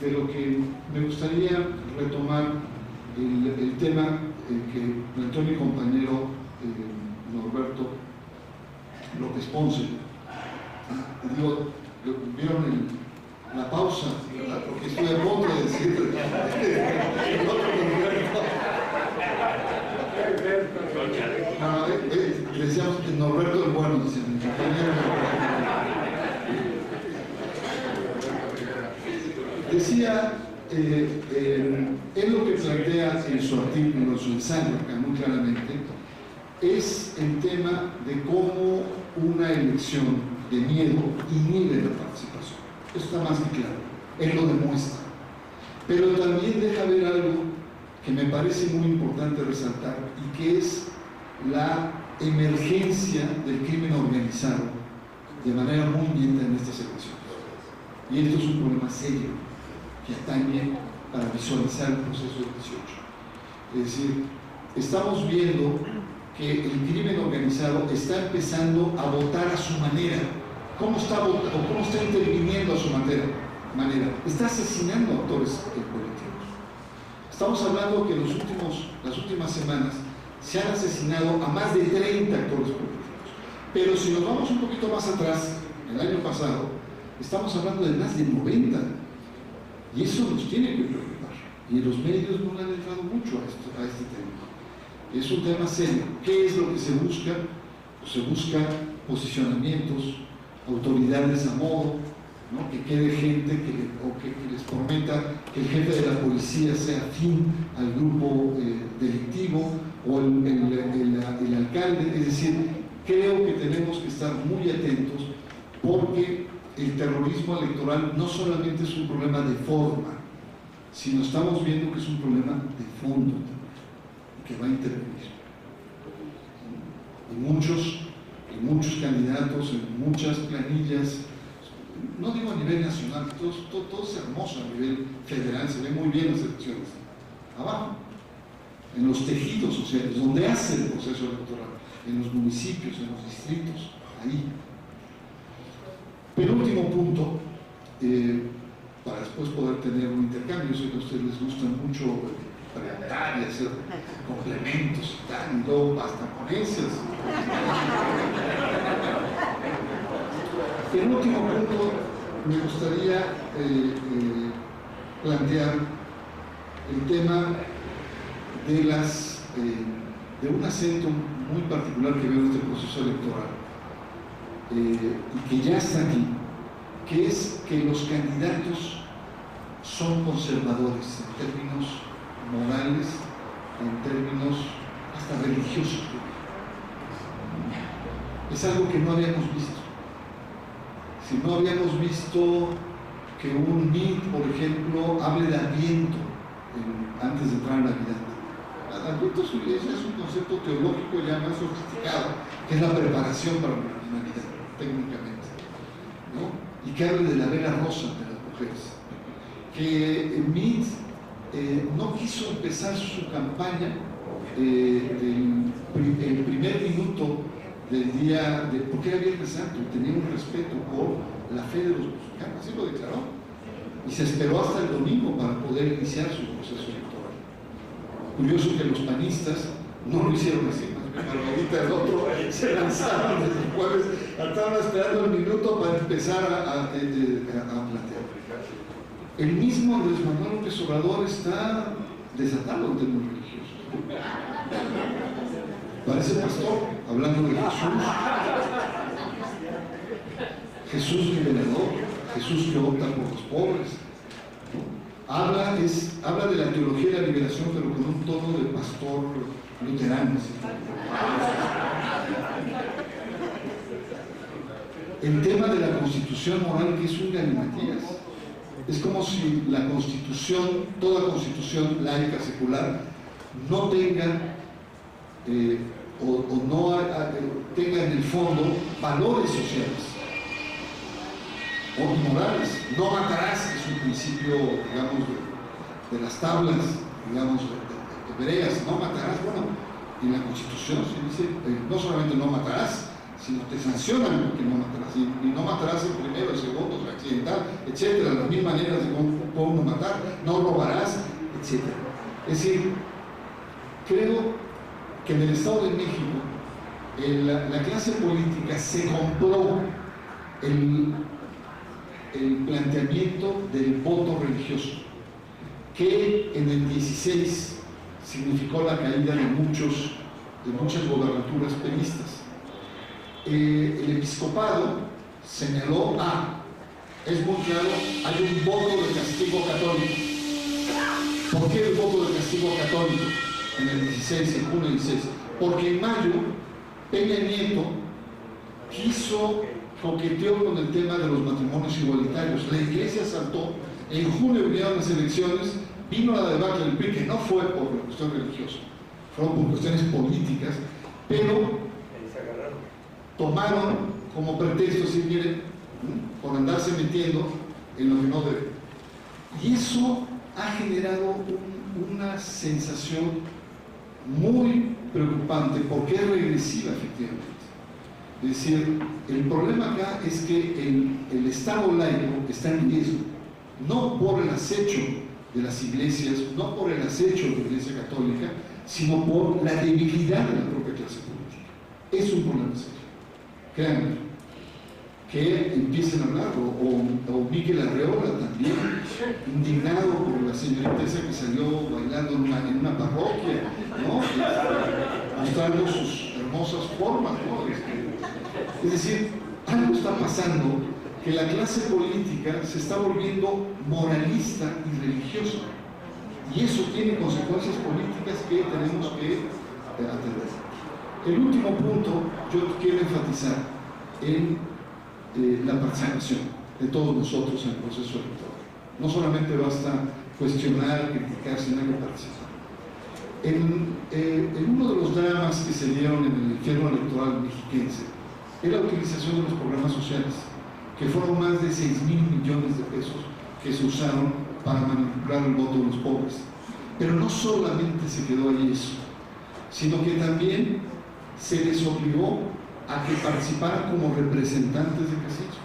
de lo que me gustaría retomar, el tema que planteó mi compañero Norberto López Ponce. Digo, ¿vieron la pausa? ¿Verdad? Porque estoy a punto de decir el otro Norberto. No, decíamos que Norberto es bueno, dice mi compañero. Decía, él lo que plantea en su artículo, en su ensayo, acá muy claramente, es el tema de cómo una elección de miedo inhibe la participación. Eso está más que claro, él lo demuestra. Pero también deja ver algo que me parece muy importante resaltar y que es la emergencia del crimen organizado de manera muy neta en estas elecciones. Y esto es un problema serio que atañe para visualizar el proceso del 18. Es decir, estamos viendo que el crimen organizado está empezando a votar a su manera. ¿Cómo está votando? ¿Cómo está interviniendo a su manera? Está asesinando actores políticos. Estamos hablando que en las últimas semanas se han asesinado a más de 30 actores políticos. Pero si nos vamos un poquito más atrás, el año pasado, estamos hablando de más de 90. Y eso nos tiene que preocupar. Y los medios no le han entrado mucho a este tema. Es un tema serio. ¿Qué es lo que se busca? Pues se busca posicionamientos, autoridades a modo, ¿no? Que quede gente que les prometa que el jefe de la policía sea afín al grupo delictivo o el alcalde. Es decir, creo que tenemos que estar muy atentos porque el terrorismo electoral no solamente es un problema de forma, sino estamos viendo que es un problema de fondo que va a intervenir. Y muchos candidatos, en muchas planillas, no digo a nivel nacional, todo es hermoso a nivel federal, se ven muy bien las elecciones. Abajo, en los tejidos sociales, donde hace el proceso electoral, en los municipios, en los distritos, ahí. Penúltimo punto, para después poder tener un intercambio. Yo sé que a ustedes les gusta mucho preguntar y hacer complementos y tal, y luego hasta ponencias. Penúltimo punto, me gustaría plantear el tema de un acento muy particular que veo en este proceso electoral. Y que ya está aquí, que es que los candidatos son conservadores en términos morales, en términos hasta religiosos. Es algo que no habíamos visto. Si no habíamos visto que un MIT, por ejemplo, hable de Adviento antes de entrar a Navidad. Adviento es un concepto teológico ya más sofisticado, que es la preparación para la Navidad, técnicamente, ¿no? Y que hable de la vela rosa de las mujeres. Que MIT no quiso empezar su campaña el primer minuto del día, porque era Viernes Santo, tenía un respeto por la fe de los mexicanos, así lo declaró, y se esperó hasta el domingo para poder iniciar su proceso electoral. Curioso que los panistas no lo hicieron así, Margarita el otro se lanzaron desde el jueves, estaban esperando el minuto para empezar a plantear. El mismo Andrés Manuel López Obrador está desatado en términos religiosos. Parece pastor, hablando de Jesús. Jesús liberador, Jesús que opta por los pobres. Habla de la teología de la liberación, pero con un tono de pastor luterano. El tema de la constitución moral, que es un galimatías. Es como si la constitución, toda constitución laica, secular, no tenga tenga en el fondo valores sociales o morales. No matarás es un principio, digamos, de las tablas, digamos, hebreas. No matarás, bueno, en la Constitución se dice, no solamente no matarás, sino te sancionan porque no matarás. Y no matarás el primero, el segundo, el accidental, etc. Las mil maneras de cómo puede uno matar, no robarás, etc. Es decir, creo que en el Estado de México la clase política se compró el planteamiento del voto religioso, que en el 16 significó la caída de muchas gobernaturas peristas. El episcopado señaló, es muy claro, hay un voto de castigo católico. ¿Por qué el voto de castigo católico? En el 16, en junio 16, porque en mayo Peña Nieto coqueteó con el tema de los matrimonios igualitarios. La iglesia saltó, en junio vinieron las elecciones, vino la debacle del PRI, que no fue por la cuestión religiosa, fueron por cuestiones políticas, pero tomaron como pretexto, si miren, por andarse metiendo en lo que no debe. Y eso ha generado una sensación muy preocupante, porque es regresiva, efectivamente. Es decir, el problema acá es que el Estado laico está en riesgo, no por el acecho de las iglesias, no por el acecho de la Iglesia Católica, sino por la debilidad de la propia clase política. Es un problema serio. Créanme, que empiecen a hablar, o Miguel Arreola también, indignado por la señorita esa que salió bailando en una parroquia, ¿no? Mostrando sus hermosas formas, ¿no? Es decir, algo está pasando, que la clase política se está volviendo moralista y religiosa, y eso tiene consecuencias políticas que tenemos que atender. El último punto, yo quiero enfatizar en la participación de todos nosotros en el proceso electoral. No solamente basta cuestionar, criticar, sino que participar. En uno de los dramas que se dieron en el infierno electoral mexiquense es la utilización de los programas sociales, que fueron más de 6,000 millones de pesos que se usaron para manipular el voto de los pobres. Pero no solamente se quedó ahí eso, sino que también se les obligó a que participaran como representantes de casillo.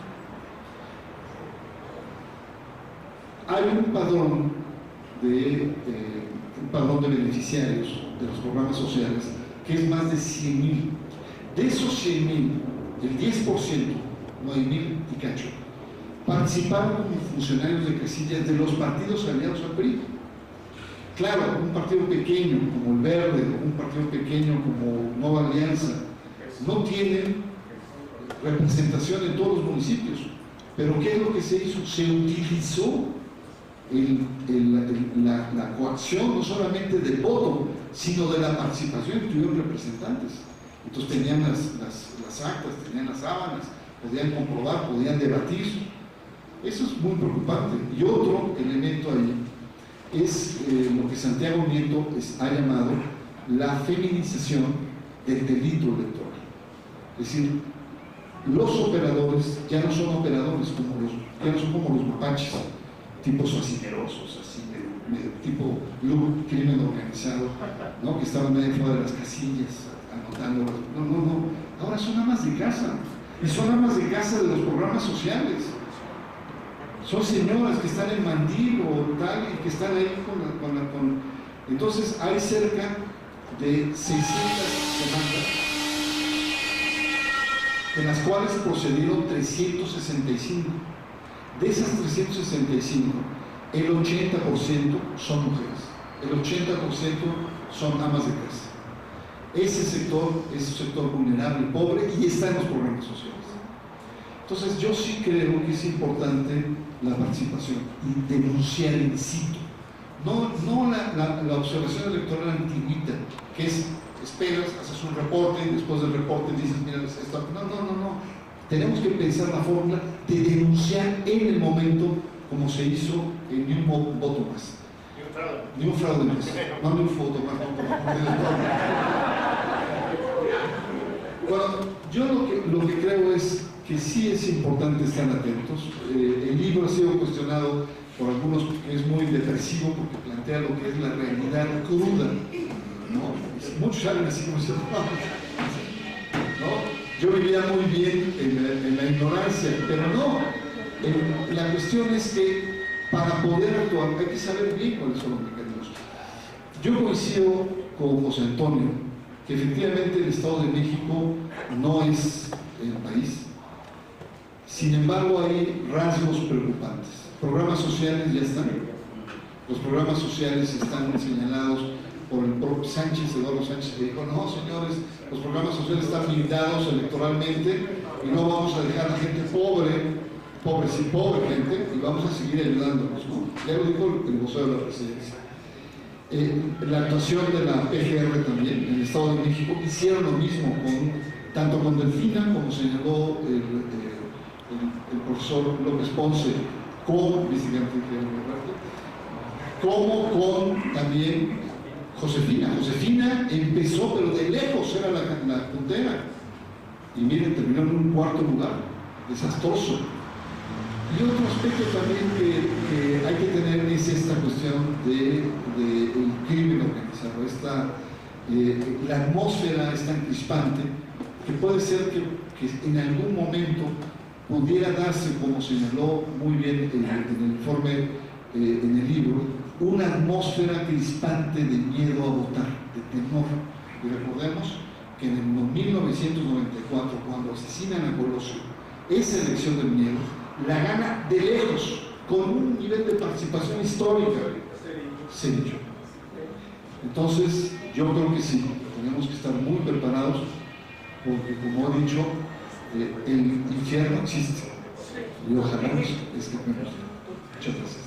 Hay un padrón de beneficiarios de los programas sociales que es más de 100,000. De esos 100,000, el 10%, 9,000 y cacho, participaron como funcionarios de casillas de los partidos aliados al PRI. Claro, un partido pequeño como el Verde, un partido pequeño como Nueva Alianza, no tienen representación en todos los municipios, Pero ¿qué es lo que se hizo? Se utilizó la coacción no solamente del voto, sino de la participación, tuvieron representantes. Entonces tenían las actas, tenían las sábanas, podían comprobar, podían debatir. Eso es muy preocupante. Y otro elemento ahí es lo que Santiago Nieto ha llamado la feminización del delito electoral. Es decir, los operadores ya no son operadores ya no son como los mapaches, tipos fascinerosos, así de tipo crimen organizado, ¿no? Que estaban medio fuera de las casillas anotando. No. Ahora son amas de casa, y son amas de casa de los programas sociales. Son señoras que están en mandil o tal, y que están ahí con Entonces hay cerca de 600 demandas, de las cuales procedieron 365. De esas 365, el 80% son mujeres, el 80% son amas de casa. Ese sector es un sector vulnerable, pobre, y está en los programas sociales. Entonces yo sí creo que es importante la participación y denunciar in situ. No la observación electoral antiguita, que es esperas, haces un reporte y después del reporte dices, mira, esto. No. Tenemos que pensar la fórmula de denunciar en el momento, como se hizo en Ni un voto más. Ni un fraude más. No, ni un voto más. Bueno, yo lo que creo es que sí es importante estar atentos. El libro ha sido cuestionado por algunos que es muy depresivo porque plantea lo que es la realidad cruda, ¿no? Muchos salen así como diciendo, ¿no? Yo vivía muy bien en la ignorancia, pero no. La cuestión es que para poder actuar hay que saber bien cuáles son los mecanismos. Yo coincido con José Antonio que efectivamente el Estado de México no es el país. Sin embargo, hay rasgos preocupantes. Programas sociales ya están. Los programas sociales están señalados por el propio Eduardo Sánchez, que dijo, no, señores, los programas sociales están blindados electoralmente y no vamos a dejar a la gente pobre gente, y vamos a seguir ayudándonos, ¿no? Ya lo dijo el vocero de la presidencia. La actuación de la PGR también, en el Estado de México, hicieron lo mismo, tanto con Delfina, como señaló el profesor López Ponce, como con también Josefina. Josefina empezó, pero de lejos era la puntera. Y miren, terminó en un cuarto lugar, desastroso. Y otro aspecto también que hay que tener es esta cuestión del crimen organizado. La atmósfera es tan crispante que puede ser que en algún momento pudiera darse, como señaló muy bien en el informe, en el libro, una atmósfera crispante de miedo a votar, de temor. Y recordemos que en el 1994, cuando asesinan a Colosio, esa elección del miedo la gana de lejos, con un nivel de participación histórica, Zedillo. Entonces, yo creo que sí, tenemos que estar muy preparados, porque como he dicho, el infierno existe, y ojalá nos escapemos. Muchas gracias.